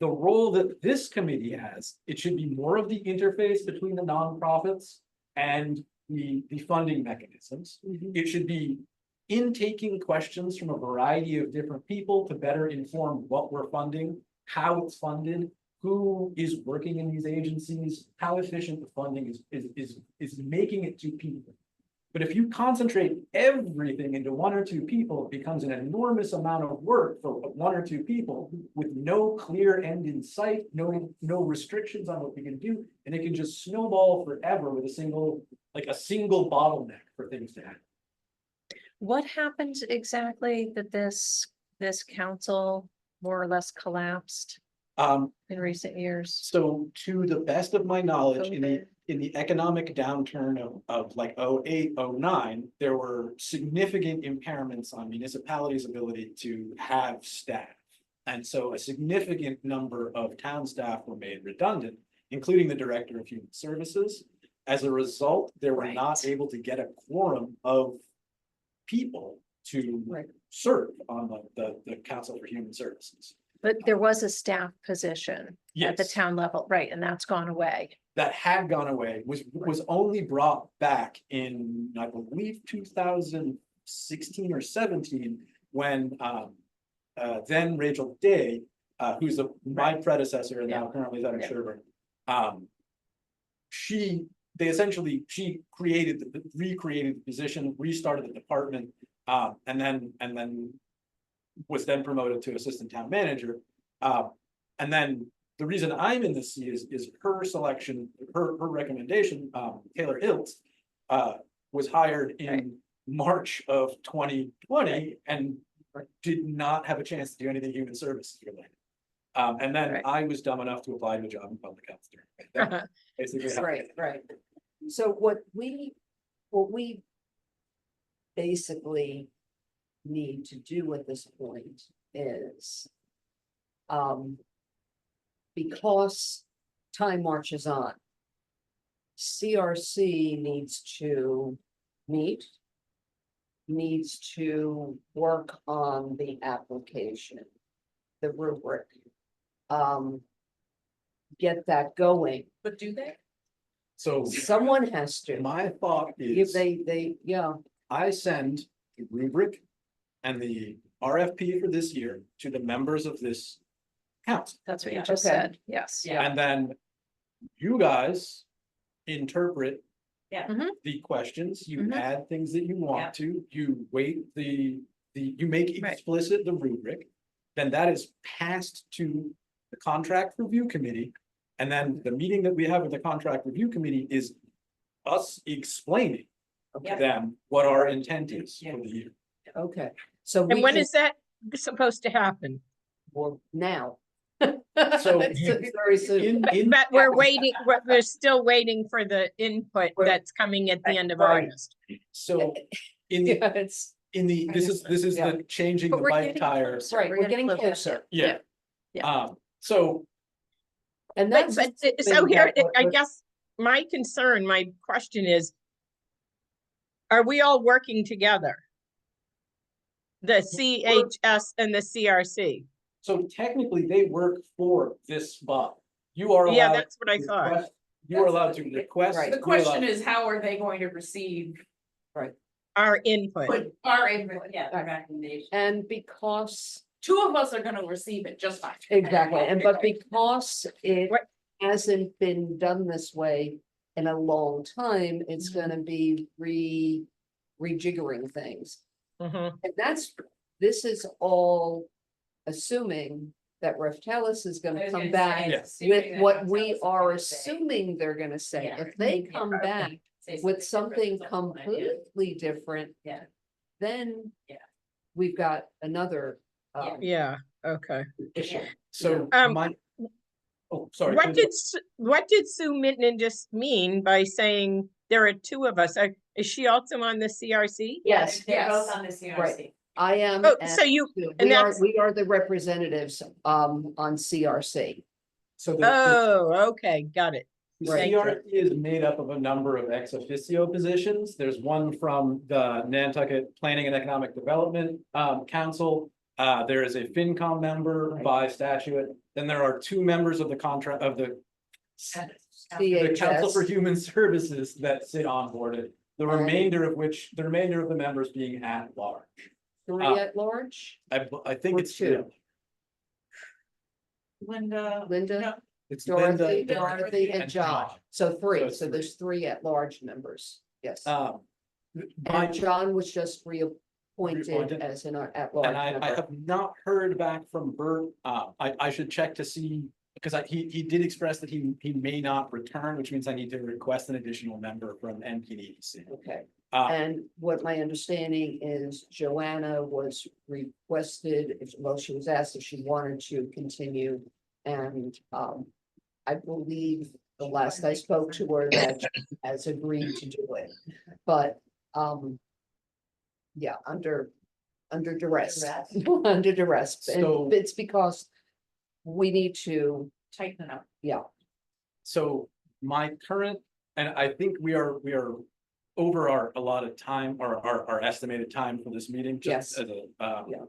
The role that this committee has, it should be more of the interface between the nonprofits and the funding mechanisms. It should be intaking questions from a variety of different people to better inform what we're funding, how it's funded, who is working in these agencies, how efficient the funding is making it to people. But if you concentrate everything into one or two people, it becomes an enormous amount of work for one or two people with no clear end in sight, no restrictions on what we can do, and it can just snowball forever with a single bottleneck for things to happen. What happened exactly that this council more or less collapsed in recent years? So to the best of my knowledge, COVID. in the economic downturn of like 08, 09, there were significant impairments on municipalities' ability to have staff. And so a significant number of town staff were made redundant, including the director of human services. As a result, they were not able to get a quorum of people to serve on the Council for Human Services. But there was a staff position at the Yes. town level, right, and that's gone away. That had gone away, was only brought back in, I believe, 2016 or 17, when then Rachel Day, who's my predecessor and now currently is at Sherburne. She recreated the position, restarted the department, and then was then promoted to assistant town manager. And then the reason I'm in this seat is her selection, her recommendation, Taylor Hiltz, was hired in March of 2020 and did not have a chance to do anything human services related. And then I was dumb enough to apply to a job in public health. That basically happened. Right. So what we basically need to do at this point is, because time marches on, CRC needs to meet, needs to work on the application, the rubric, get that going. But do they? So Someone has to. my thought If is, yeah, I send the rubric and the RFP for this year to the members of this council. That's what you Yeah. just Okay. said, yes. Yeah. And then you guys interpret Yeah. the questions, you Mhm. add things that you Yeah. want to, you weight you make Right. explicit the rubric. then that is passed to the contract review committee. And then the meeting that we have with the contract review committee is us explaining to Yeah. them what our intent is for the year. Okay, so. And we when can- is that supposed to happen? Well, now. So It's very soon. But we're waiting, we're still waiting for the input We're- that's coming at the end of Right. August. So in the, Yeah, it's, this is Yeah. the changing But the we're bike getting tires. closer. right, we're getting closer. Yeah. Yeah. So And But, that's. so something here, that I we're- guess my concern, my question is, are we all working together? The CHS and the CRC? So technically, they work for this body. You are Yeah, allowed. that's what I to thought. request- You are allowed to request. Right. The you're question allowed- is, how are they going to receive Our input. our input? Yeah, the recommendation. And because, Two of us are gonna receive it just fine. exactly, and but because it What- hasn't been done this way in a long time, it's gonna be rejiggering things. Mhm. And this is all assuming that Raftellus is I gonna was come gonna back say, with it's assuming that what Raftellus we is are gonna say- assuming they're gonna say. Yeah. If they Yeah. come back say with something something different, something like that. completely different. Yeah. Then. Yeah. We've got another Yeah, okay. issue. So Um, my. Oh, sorry. What did Sue Minton just mean by saying there are two of us? Is she also on the CRC? Yeah, Yes, they're both yes. on the CRC. I am. Oh, and so you, Sue. and We are, that's- we are the representatives on CRC. So the oh, okay, got it. Right. CRC is made up of a number of ex officio positions. There's one from the Nantucket Planning and Economic Development Council. There is a FinCom member Right. by statute. Then there are two members of the contract of the the Council for CHS. Human Services that sit on board it. The Right. remainder of the members being at large. Three Uh, at large, I think Or it's two. Linda. Linda, no, It's Dorothy, Linda, Dorothy and John. So So three, it's so three. there's three at large members, yes. my And John was just reappointed Reappointed. as an at large And I member. have not heard back from Bert. I should check to see, because he did express that he may not return, which means I need to request an additional member from NPDC. Okay, Uh, and what my understanding is Joanna was requested, well, she was asked if she wanted to continue. And I believe the last I spoke to her that she has agreed to do it, but yeah, under duress, under duress, So- and it's because we need to, Tighten it up. yeah, So my current, and I think we are over our allotted time or our estimated time for this meeting. just Yes. as a, Yeah.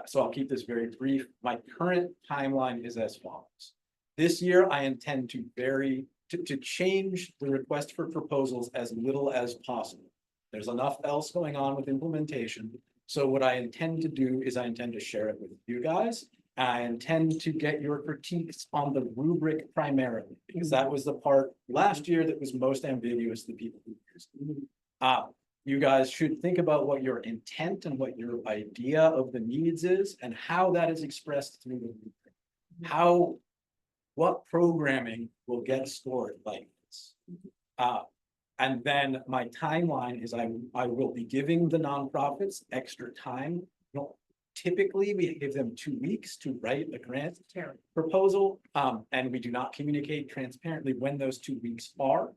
So I'll keep this very brief. My current timeline is as follows. This year, I intend to change the request for proposals as little as possible. There's enough else going on with implementation. So what I intend to do is I intend to share it with you guys. I intend to get your critiques on the rubric primarily, because that was the part last year that was most ambiguous to people who used it. You guys should think about what your intent and what your idea of the needs is and how that is expressed through the rubric. What programming will get stored like this? And then my timeline is I will be giving the nonprofits extra time. Typically, we give them 2 weeks to write a grant proposal, and we do not communicate transparently when those 2 weeks are.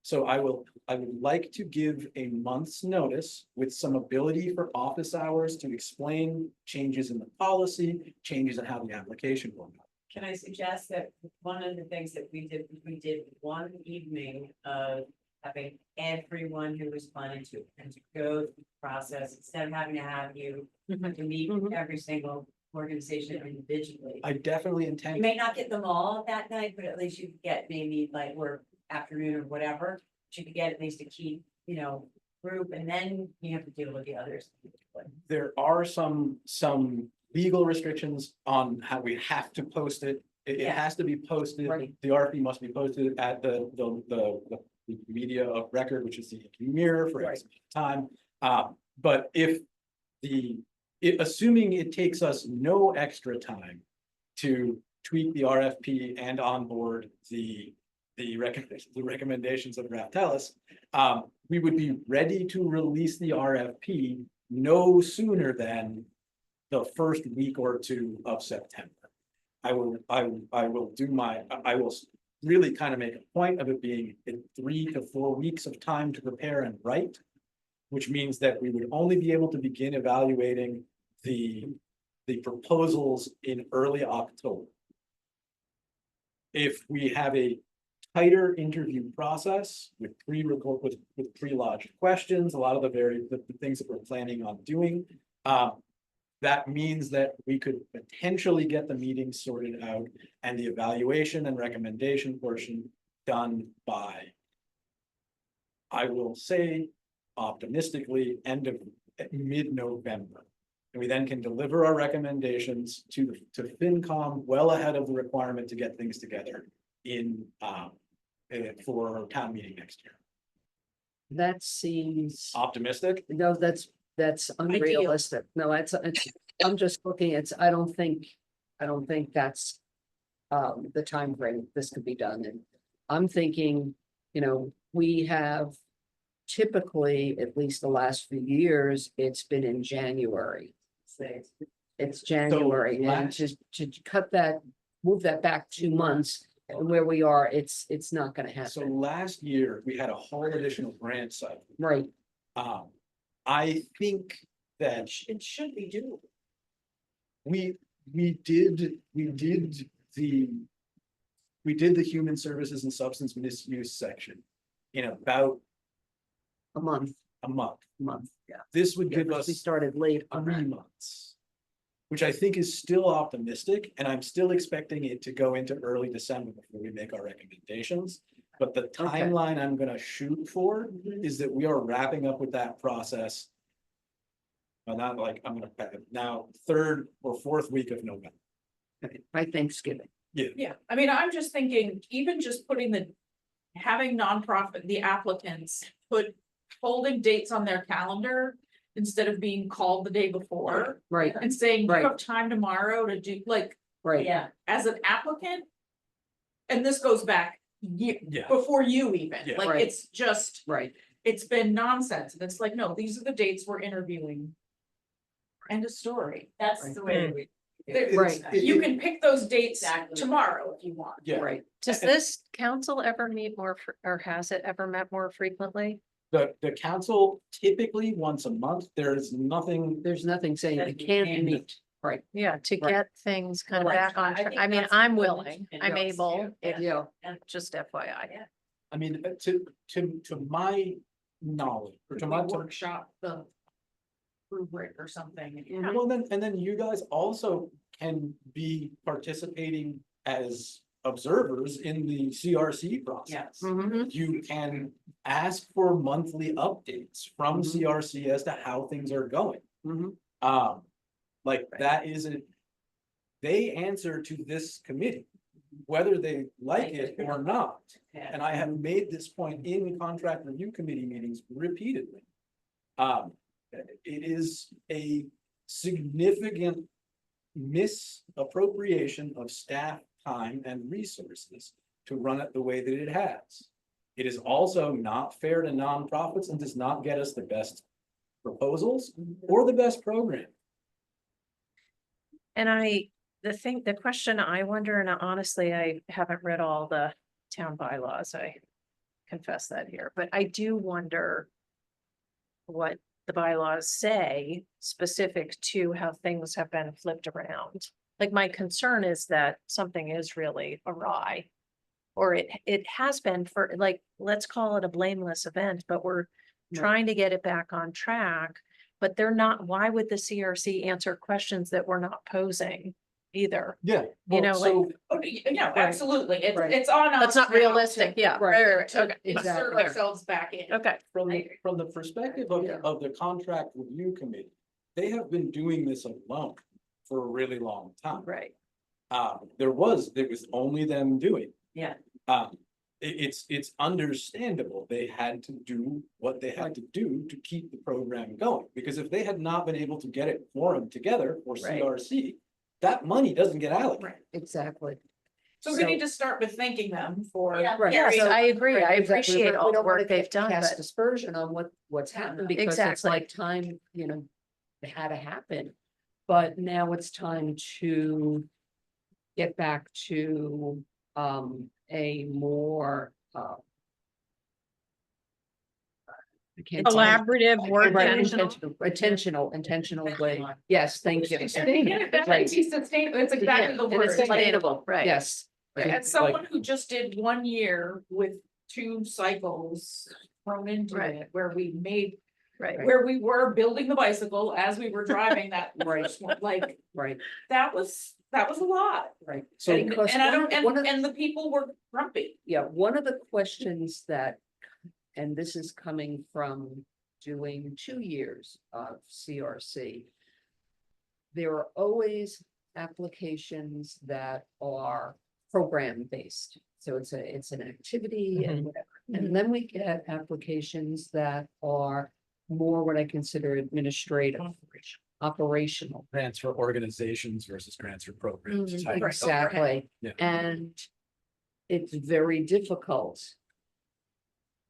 So I would like to give a month's notice with some ability for office hours to explain changes in the policy, changes in how the application will go. Can I suggest that one of the things that we did one evening of having everyone who responded to it and to go through the process instead of having to have you to meet with every single organization individually. I definitely You intend, may not get them all that night, but at least you could get maybe like work afternoon or whatever. But you could get at least a key, group, and then you have to deal with the others. there are some legal restrictions on how we have to post it. It Yeah. has to be posted, Right. the RFP must be posted at the media of record, which is the Mirror for X Right. time. But if the assuming it takes us no extra time to tweak the RFP and onboard the recommendations of Raftellus, we would be ready to release the RFP no sooner than the first week or two of September. I will really kind of make a point of it being in 3 to 4 weeks of time to prepare and write, which means that we would only be able to begin evaluating the proposals in early October. If we have a tighter interview process with pre-lodged questions, a lot of the things that we're planning on doing, that means that we could potentially get the meeting sorted out and the evaluation and recommendation portion done by, I will say optimistically, mid-November. And we then can deliver our recommendations to FinCom well ahead of the requirement to get things together in for town meeting next year. That seems, Optimistic? no, that's unrealistic. No, I'm just looking, I don't think that's the time frame this could be done in. I'm thinking, we have typically, at least the last few years, it's been in January. It's January, and last- to cut that, move that back 2 months, and where we are, it's not gonna So happen, last year, we had a whole additional grant cycle. right? I think that It should be doable. we did the human services and substance misuse section in about A month, a month. yeah. This would Yeah, give because we us started late on 3 that. months. Which I think is still optimistic, and I'm still expecting it to go into early December before we make our recommendations. But the timeline I'm gonna shoot for is that we are wrapping up with that process. Not like, I'm gonna, now, 3rd or 4th week of November. By Thanksgiving. Yeah, I mean, I'm just thinking, even just having nonprofit, the applicants holding dates on their calendar instead of being called the day before Right, and saying, you Right. have time tomorrow to do, like, right. Yeah, as an applicant. And this goes back Yeah. before you even, Yeah. like, Right. it's just, Right, it's been nonsense, and it's like, no, these are the dates we're interviewing. End of story. that's the way we. There- Right. You can pick those dates Exactly. tomorrow if you want. Yeah, right. Does this council ever meet more, or has it ever met more frequently? the council typically once a month, there's nothing, There's nothing saying That we you can't can't. meet, right? Yeah, to Right. get things kind of Right. back on I track. think I mean, that's I'm the willing, linchpin I'm of this able, too. if, Yeah, just FYI. I mean, to my knowledge, or to my, Workshop the rubric or something. Mhm. well, and then you guys also can be participating as observers in the CRC process. Yes. Mhm. You can ask for monthly updates from Mhm. CRC as to how things are going. Mhm. Like that they answer to this committee, whether they like it or not. Yeah. And I have made this point in contract review committee meetings repeatedly. It is a significant misappropriation of staff time and resources to run it the way that it has. It is also not fair to nonprofits and does not get us the best proposals or the best program. And the question I wonder, and honestly, I haven't read all the town bylaws, I confess that here, but I do wonder what the bylaws say specific to how things have been flipped around. Like, my concern is that something is really awry. Or it has been for, like, let's call it a blameless event, but we're Yeah. trying to get it back on track. But they're not, why would the CRC answer questions that we're not posing either? Yeah. You know, so Oh, yeah, absolutely. It's, Right. it's on us. That's not now realistic, to- yeah. Right. To Okay, insert Exactly. ourselves back in. okay, from I the, agree. from the perspective Yeah. of the contract review committee, they have been doing this alone for a really long time. right. There was only them doing. Yeah. it's understandable. They had to do what they had to do to keep the program going. Because if they had not been able to get it quorum together for Right. CRC, that money doesn't get allocated. Exactly. So we need to start with thanking them for. Yeah. Right. Yes, So- I agree. I Right, exactly, appreciate but all we the don't wanna work they've done, cast but aspersion on what's happened, because it's Exactly. like time, it had to happen. But now it's time to get back to, a more, I can't say- Collaborative work. Right, intentional way. Yes, thank you. Right. It's exactly the And word. it's Like, sustainable, right? Yes, I think, as someone who just did 1 year with 2 cycles thrown into Right. it, where we made, Right. where we were building the bicycle as we were driving that Right. first one, like, right, that was a lot. right. So- And because and I one don't, of- one of- and the people were grumpy. Yeah, one of the questions that, and this is coming from doing 2 years of CRC. There are always applications that are program based. So it's an activity and whatever. And then we get applications that are more what I consider administrative, operational. Grants for organizations versus grants for programs. Mhm. type. Exactly. Yeah. And it's very difficult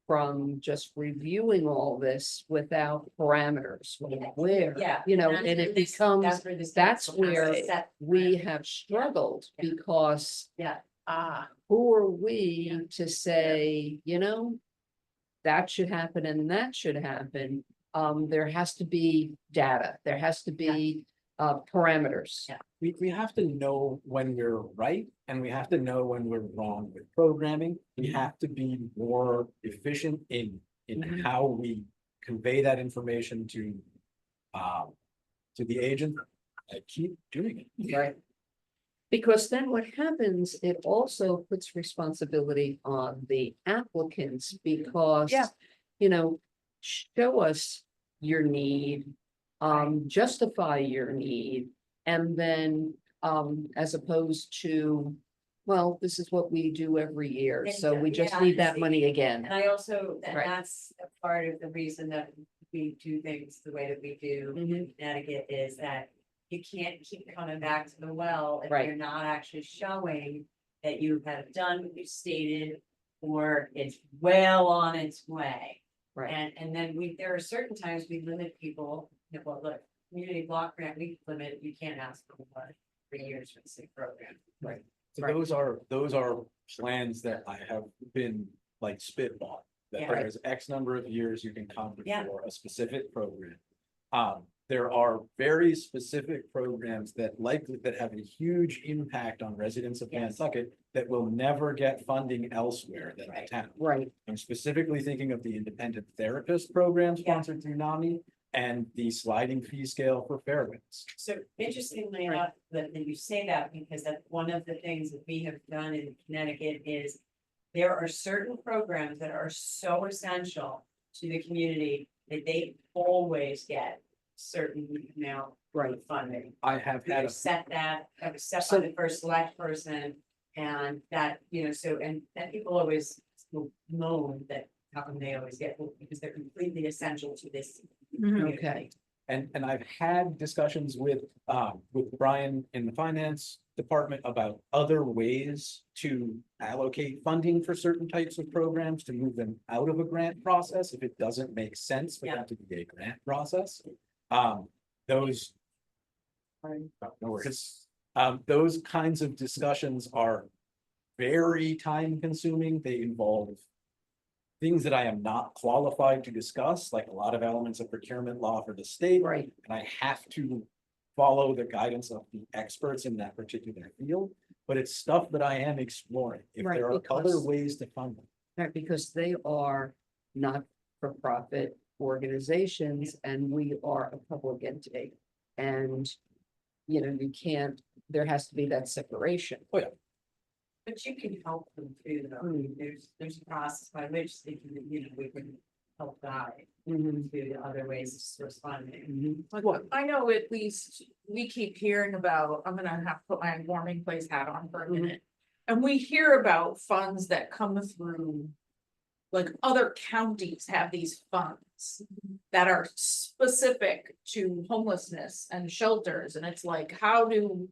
from just reviewing all this without parameters, where, Yeah. and it becomes, where this that's council has to where set we parameters. have struggled Yeah. because who are we to say, that should happen and that should happen? There has to be data, there has to be parameters. Yeah. We have to know when we're right and we have to know when we're wrong with programming. We have to be more efficient in Mhm. how we convey that information to the agent. I keep doing it. Right. Because then what happens, it also puts responsibility on the applicants because. Yeah. Show us your need, justify your need. And then, as opposed to, well, this is what we do every year, so we just Yeah, need that see, money And again. I also, and Right. that's a part of the reason that we do things the way that we do in Mhm. Connecticut is that you can't keep coming back to the well if Right. you're not actually showing that you have done what you stated or it's well on its way. Right, And then there are certain times we limit people, well, look, community block grant, we limit, you can't ask for more 3 years for the same program. So Right. those are plans that I have been like spitball. That Yeah. there's X number of years you can come Yeah. for a specific program. There are very specific programs that have a huge impact on residents of Yes. Nantucket that will never get funding elsewhere than the Right. town. right, I'm specifically thinking of the independent therapist program Yeah. sponsored through NAMI and the sliding fee scale for Fairwinds. So interestingly Right. enough, that you say that, because that's one of the things that we have done in Connecticut is. There are certain programs that are so essential to the community that they always get certain amount right. of funding. I have We had, have set that was set So- by the first select person. And that, so, and people always will moan that how come they always get, well, because they're completely essential to this. community. Okay, and I've had discussions with Brian in the finance department about other ways to allocate funding for certain types of programs to move them out of a grant process if it doesn't make sense for Yeah. them to be a grant process. Those. No worries. Those kinds of discussions are very time consuming. They involve things that I am not qualified to discuss, like a lot of elements of procurement law for the state. right, And I have to follow the guidance of the experts in that particular field, but it's stuff that I am exploring. If Right, there are other because- ways to fund them. right, because they are not-for-profit organizations and we are a public entity. And, you can't, there has to be that separation. But you can help them too, though. Mm. There's a process by which they can, we can help guide Mhm, to other ways of source funding. mhm. Like, I know at least we keep hearing about, I'm gonna have to put my warming place hat on for a Mhm. minute. And we hear about funds that come through. Like other counties have these funds that are specific to homelessness and shelters, and it's like, how do?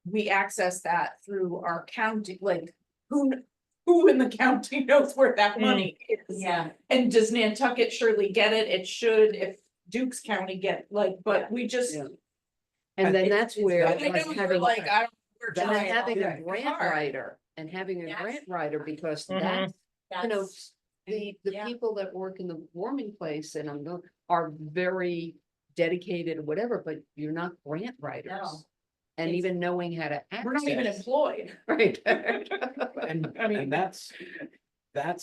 We access that through our county, like, who in the county knows where that money is? Yeah. And does Nantucket surely get it? It should, if Dukes County get, like, but we just. Yeah. And then that's where, I like, know you're having, like, I don't. we're then trying having a really grant hard. writer and having a Yes. grant writer, because Mhm. that, you know, That's, the Yeah. people that work in the warming place and I'm going, are very dedicated or whatever, but you're not grant writers. No. And It's- even knowing how to We're not even access, employed. right? And, I mean- and that's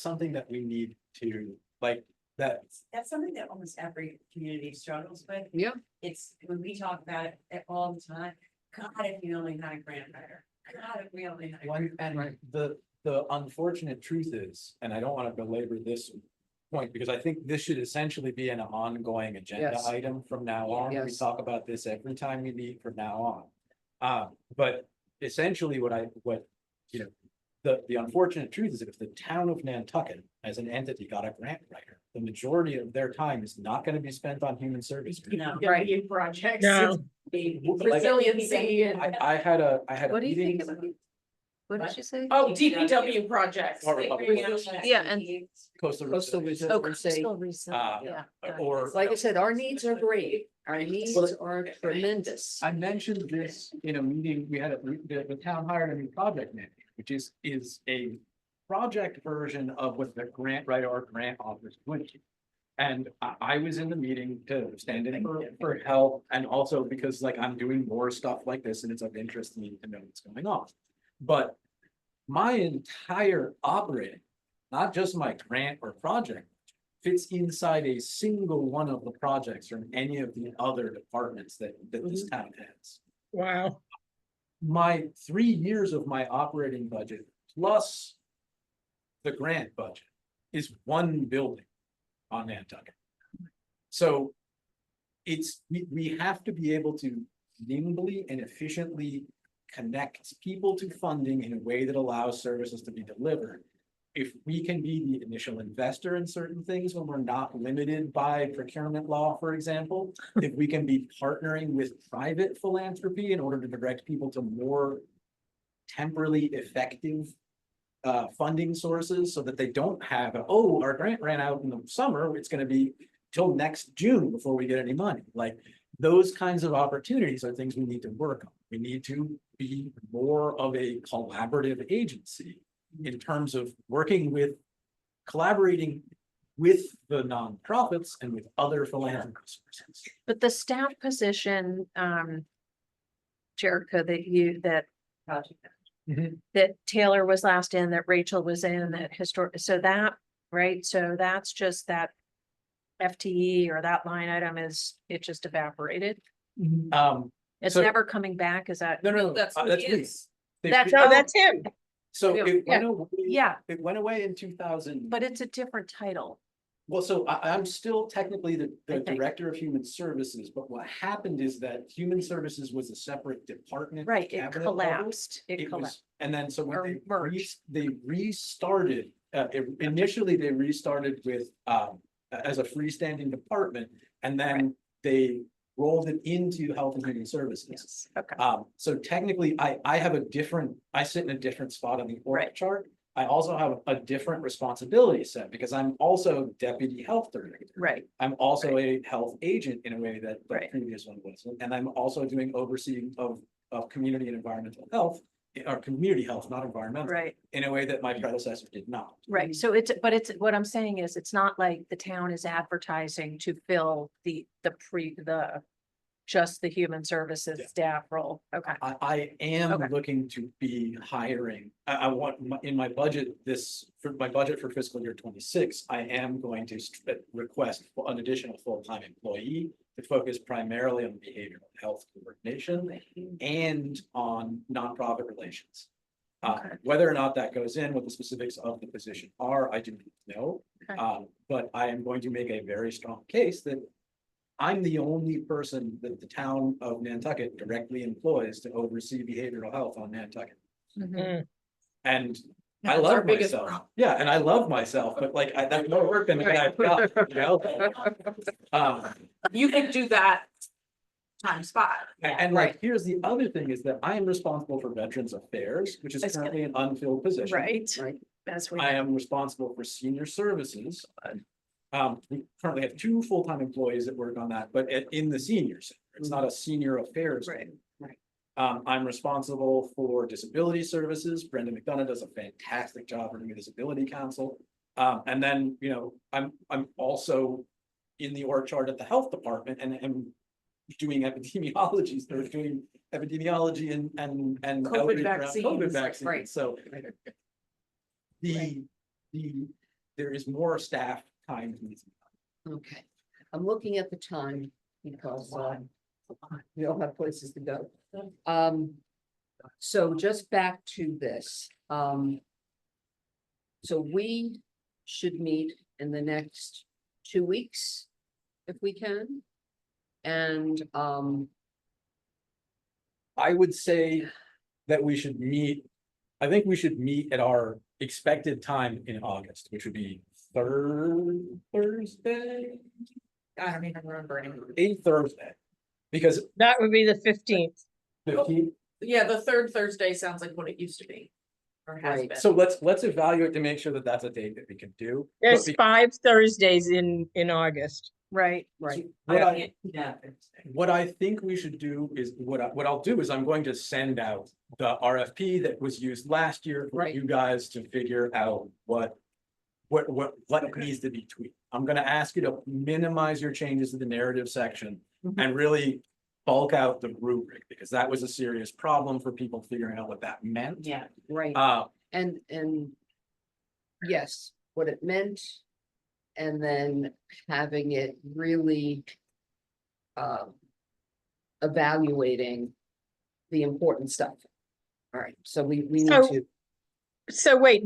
something that we need to, like, that's something that almost every community struggles with. Yeah. It's, when we talk about it all the time, God, if we only had a grant writer, God, if we only had. a one, grant writer." and the unfortunate truth is, and I don't wanna belabor this point, because I think this should essentially be an ongoing agenda Yes. item from now on. We Yes. talk about this every time we meet from now on. But essentially you know, the unfortunate truth is that if the town of Nantucket as an entity got a grant writer, the majority of their time is not gonna be spent on human services. No. Right. Projects. No. Resiliency and, I had a What do you think meeting. about? What did you say? oh, DPW projects. Or Republic. Yeah, and- Coastal. Coastal Resilience, Oh, resiliency. coastal resilient, yeah. got it. Or. Like I said, our needs are great. Our needs Well, are tremendous. I mentioned this in a meeting, we had, the town hired a new project manager, which is a project version of what the grant writer or grant office would do. And I was in the meeting to stand in for help, and also because like I'm doing more stuff like this and it's of interest to me to know what's going on. But my entire operating, not just my grant or project, fits inside a single one of the projects from any of the other departments that this town has. Wow. My 3 years of my operating budget plus the grant budget is one building on Nantucket. So we have to be able to nimbly and efficiently connect people to funding in a way that allows services to be delivered. If we can be the initial investor in certain things when we're not limited by procurement law, for example, if we can be partnering with private philanthropy in order to direct people to more temporally effective funding sources so that they don't have, our grant ran out in the summer, it's gonna be till next June before we get any money. Like, those kinds of opportunities are things we need to work on. We need to be more of a collaborative agency in terms of collaborating with the nonprofits and with other philanthropy sources. But the staff position, Jerica, Project. that Taylor was last in, that Rachel was in, that historic, so that, right, so that's just that FTE or that line item it just evaporated. It's So- never coming back, is that? No, That's what that's it me. is. They- That's- No, that's him. So it Yeah. went away. Yeah, It went away in 2000. but it's a different title. Well, so I'm still technically the I think. director of human services, but what happened is that human services was a separate department. at Right, it cabinet level. collapsed. It It collapsed. was, and then so Or when merged. they restarted, initially they restarted with, as a freestanding department. And then they rolled it into health and human services. Yes, okay. So technically, I sit in a different spot on the org Right. chart. I also have a different responsibility set because I'm also deputy health director. Right, I'm also a health agent in a way that the Right. previous one wasn't, and I'm also doing overseeing of community and environmental health. Or community health, not environmental, right, in a way that my predecessor did not. right. So what I'm saying is, it's not like the town is advertising to fill just the human services Yeah. staff role. Okay, I am Okay. looking to be hiring, I want, in my budget, for my budget for fiscal year 26, I am going to request for an additional full-time employee to focus primarily on behavioral health coordination and on nonprofit relations. Okay. Whether or not that goes in, what the specifics of the position are, I do not know. Okay. But I am going to make a very strong case that I'm the only person that the town of Nantucket directly employs to oversee behavioral health on Nantucket. And I That's our love biggest myself. problem. Yeah, and I love myself, but like, that's more work than I've got, you know? You can do that times 5. And like, here's the other thing is that I am responsible for Veterans Affairs, which is That's currently an unfilled position. Right, Right. as we. I am responsible for Senior Services. We currently have 2 full-time employees that work on that, but in the senior center, it's not a senior affairs. Right. I'm responsible for Disability Services. Brenda McDonough does a fantastic job running the Disability Council. And then, you know, I'm also in the org chart at the Health Department and am doing epidemiology, so doing epidemiology and COVID outreach around COVID vaccines, vaccines, right. so. There is more staff time. Okay, I'm looking at the time because we all have places to go. So just back to this, so we should meet in the next 2 weeks, if we can. And, I would say that we should meet, I think we should meet at our expected time in August, which would be Thursday, I don't even remember anymore. 8th Thursday. Because That would be the 15th. 15th, Yeah, the third Thursday sounds like what it used to be. Or has Right, been. so let's evaluate to make sure that that's a date that we can do. But There's be- 5 Thursdays in August. Right, right, What I think we should do is, what I'll do is I'm going to send out the RFP that was used last year for Right. you guys to figure out what needs to be tweaked. I'm gonna ask you to minimize your changes to the narrative section and really bulk out the rubric, because that was a serious problem for people figuring out what that meant. Yeah, right. Uh, And yes, what it meant. And then having it really. Evaluating the important stuff. All right, so we need So- to, So wait,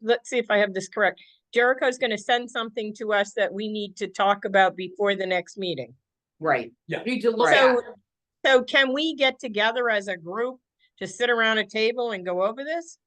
let's see if I have this correct. Jericho's gonna send something to us that we need to talk about before the next meeting. right, Need to look Right. at. So can we get together as a group to sit around a table and go over this?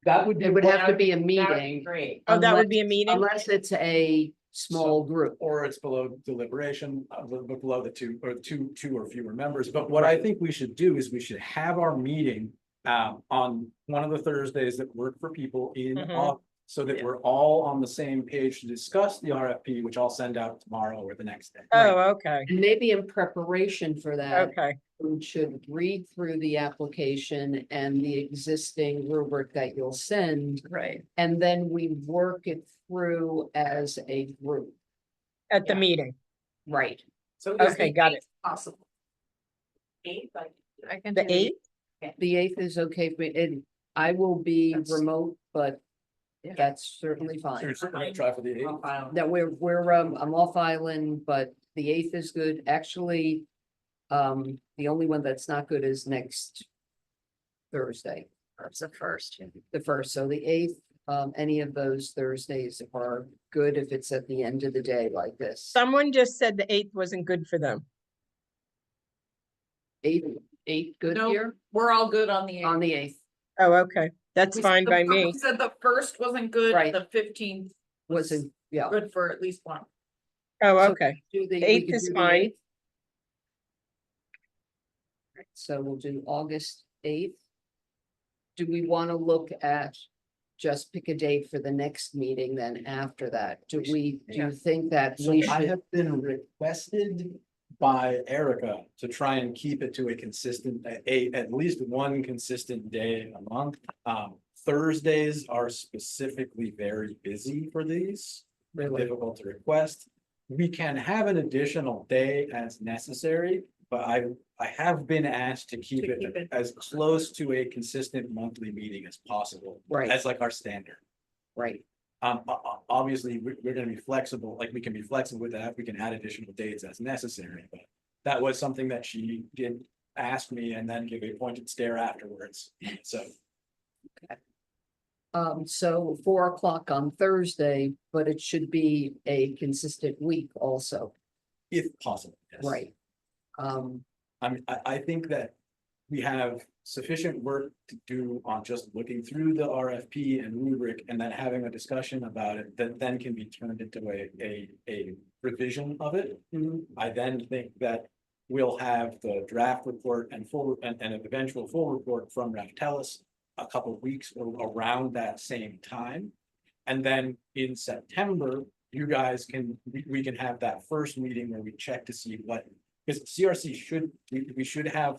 That would be. it would have to be a that would be meeting. great. Oh, that would be a unless- meeting? Unless it's a small group, Or it's below deliberation, below the two or fewer members, but what I think we should do is we should have our meeting. On one of the Thursdays that work for people in Mhm. August, so that we're all on the same page to discuss the RFP, which I'll send out tomorrow or the next day. Oh, okay, and maybe in preparation for that. okay. We should read through the application and the existing rubric that you'll send, right. and then we work it through as a group, At the Yeah. meeting. right? So is Okay, the got it. 8th possible? 8th, like, I can The do 8th? The 8th is okay for me, and I will be That's- remote, but Yeah. that's certainly So fine. you're certainly gonna try for the I'll 8th. file. That we're, I'm off island, but the 8th is good, actually. The only one that's not good is next Thursday, That's the first. the 1st, so the 8th, any of those Thursdays are good if it's at the end of the day like this. Someone just said the 8th wasn't good for them. 8 good No, here, we're all good on the 8th. on the 8th, Oh, okay, that's We said fine the by fir- me. we Said the 1st wasn't good, Right. the 15th was wasn't, yeah. good for at least one. Oh, So okay, do the- we 8th could is do the fine. 8th. Right, so we'll do August 8th. Do we want to look at, just pick a date for the next meeting then after that? Do Yeah. you think that So we I should, have been requested by Erica to try and keep it to a consistent, at least one consistent day a month. Thursdays are specifically very busy for these, Really? difficult to request. We can have an additional day as necessary, but I have been asked to keep To keep it it- as close to a consistent monthly meeting as possible. Right. As like our standard. right, Obviously, we're gonna be flexible, like we can be flexible with that, we can add additional dates as necessary, but. That was something that she did ask me and then give a pointed stare afterwards, so. so 4 o'clock on Thursday, but it should be a consistent week also, If possible, yes. right? I think that we have sufficient work to do on just looking through the RFP and rubric and then having a discussion about it that then can be turned into a revision of it. I then think that we'll have the draft report and an eventual full report from Raftellus a couple of weeks or around that same time. And then in September, you guys can, we can have that first meeting where we check to see what, because CRC should, we should have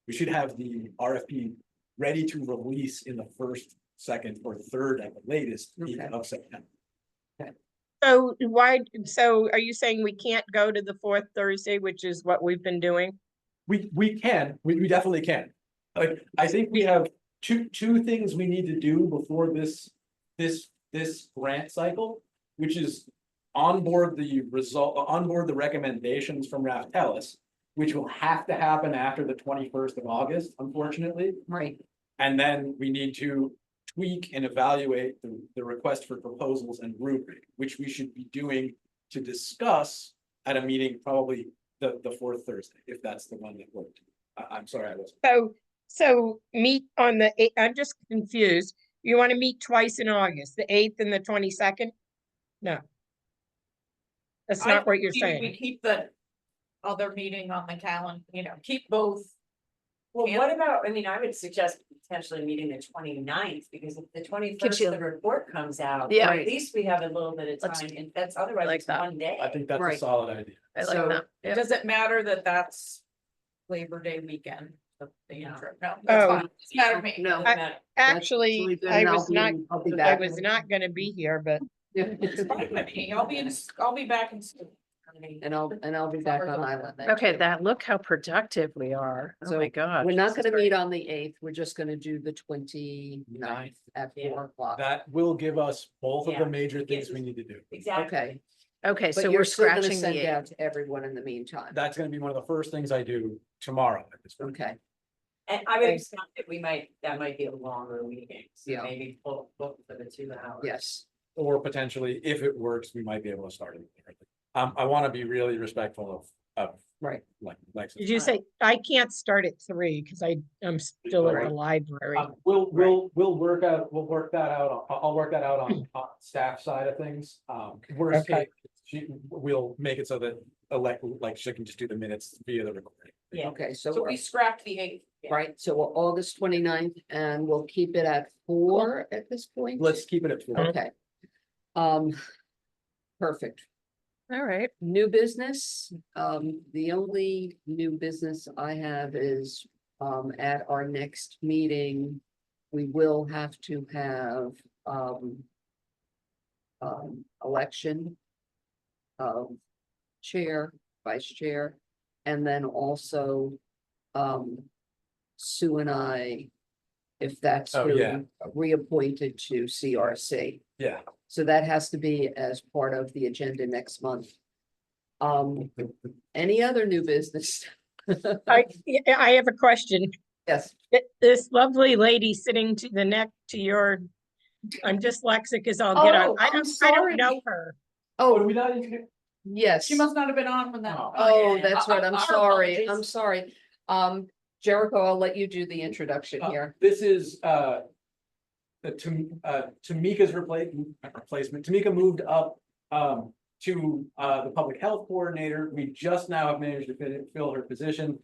we should have the RFP ready to release in the first, second, or third at the latest week Okay. of September. So why, so are you saying we can't go to the fourth Thursday, which is what we've been doing? We can, we definitely can. Like, I think we have two things we need to do before this grant cycle, which is onboard the recommendations from Raftellus, which will have to happen after the 21st of August, unfortunately. Right, And then we need to tweak and evaluate the request for proposals and rubric, which we should be doing to discuss at a meeting, probably the fourth Thursday, if that's the one that worked. I'm sorry, I wasn't. So meet on the eighth, I'm just confused. You want to meet twice in August, the 8th and the 22nd? No. That's not what you're We saying. keep the other meeting on the calendar, keep both. Well, Yeah. what about, I mean, I would suggest potentially meeting the 29th, because if the 21st, you- the report comes out, Yeah. at least we have a little bit of Let's- time, and that's otherwise like it's that. one day. I think that's a Right. solid idea. I like So- that. Yeah. Does it matter that that's Labor Day weekend? The No. intro, no, that's Oh. fine, doesn't matter to me. no. Doesn't matter. Actually, really good, I and was not, I'll be I back. was not gonna be here, but It's fine with me. I'll be back in school. And I'll be back on island then. Okay, that, look how productive we are. Oh So my God. We're not gonna meet on the 8th, we're just gonna do the 29th at Yeah. 4 o'clock. That will give us both of the Yeah. major It things gives we us- need to do. Exactly. Okay, Okay, but so you're we're still gonna scratching send the, out to everyone in the meantime. That's gonna be one of the first things I do tomorrow at this point. Okay, And I would Okay. expect that that might be a longer meeting, so Yeah. maybe book for the 2 hours. yes, Or potentially, if it works, we might be able to start it early. I want to be really respectful of right. like Lexi. did you say, I can't start at 3 because I'm still at the Right. library. We'll work that out. I'll work that out on staff side of things. Worst Okay. case, we'll make it so that like she can just do the minutes via the recording. Yeah. Okay, So so, we scrapped the 8th. right, so we're August 29th, and we'll keep it at 4 at this point? Let's keep it at 4. Okay. Perfect. all right. New business, the only new business I have is, at our next meeting, we will have to have, election of chair, vice chair, and then also, Sue and I, if that's Oh, who, yeah. reappointed to CRC. Yeah. So that has to be as part of the agenda next month. Any other new business? I have a question. Yes, This lovely lady sitting to the neck to your, I'm dyslexic as I'll get Oh, on. I I'm don't sorry. know her. Oh, do oh, we not? even- yes. She must not have been on when that. Oh. Oh, yeah. that's right, I'm Our sorry, I'm apologies. sorry. Jericho, I'll let you do the introduction here. This is Tamika's replacement. Tamika moved up to the public health coordinator. We just now have managed to fill her position.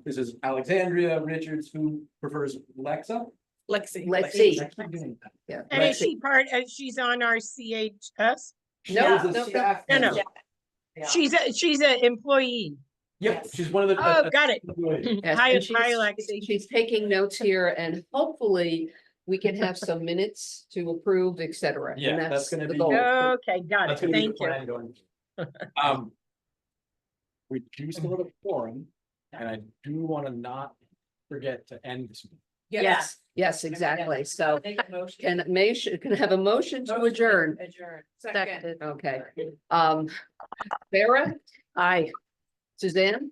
This is Alexandria Richards, who prefers Lexa. Lexi. Lexi. I keep doing that. Yeah. And is Lexi. she's on our CHS? She No, is a no, no. staff No, no. member. Yeah. She's an employee. Yep, she's one of the. Oh, got it. Yes, Hi, and hi, she's- Lexi. She's taking notes here, and hopefully we can have some minutes to approve, et cetera. and Yeah, that's gonna the be- goal. Okay, got it. That's gonna be the Thank you. plan going. We do still have a forum, and I do want to not forget to end this. meeting. Yes, yes, exactly, so Make a motion. can have a motion to Motion adjourn, Adjourn. Second. Seconded. okay. Sarah, Aye. Suzanne,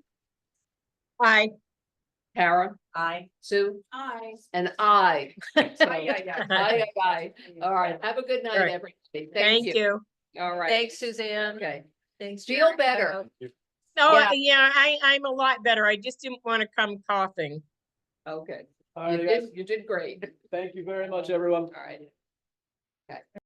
Hi. Tara, Aye. Sue, Aye. and I. So, Aye, aye, aye. Aye, aye. All right, have a good night, All right. everybody. Thank you. All right. Thanks, Suzanne. Okay, Thanks. feel Jericho. better. No, Yeah. yeah, I'm a lot better. I just didn't want to come coughing. Okay, All right, guys, you did great. thank you very much, everyone. All right.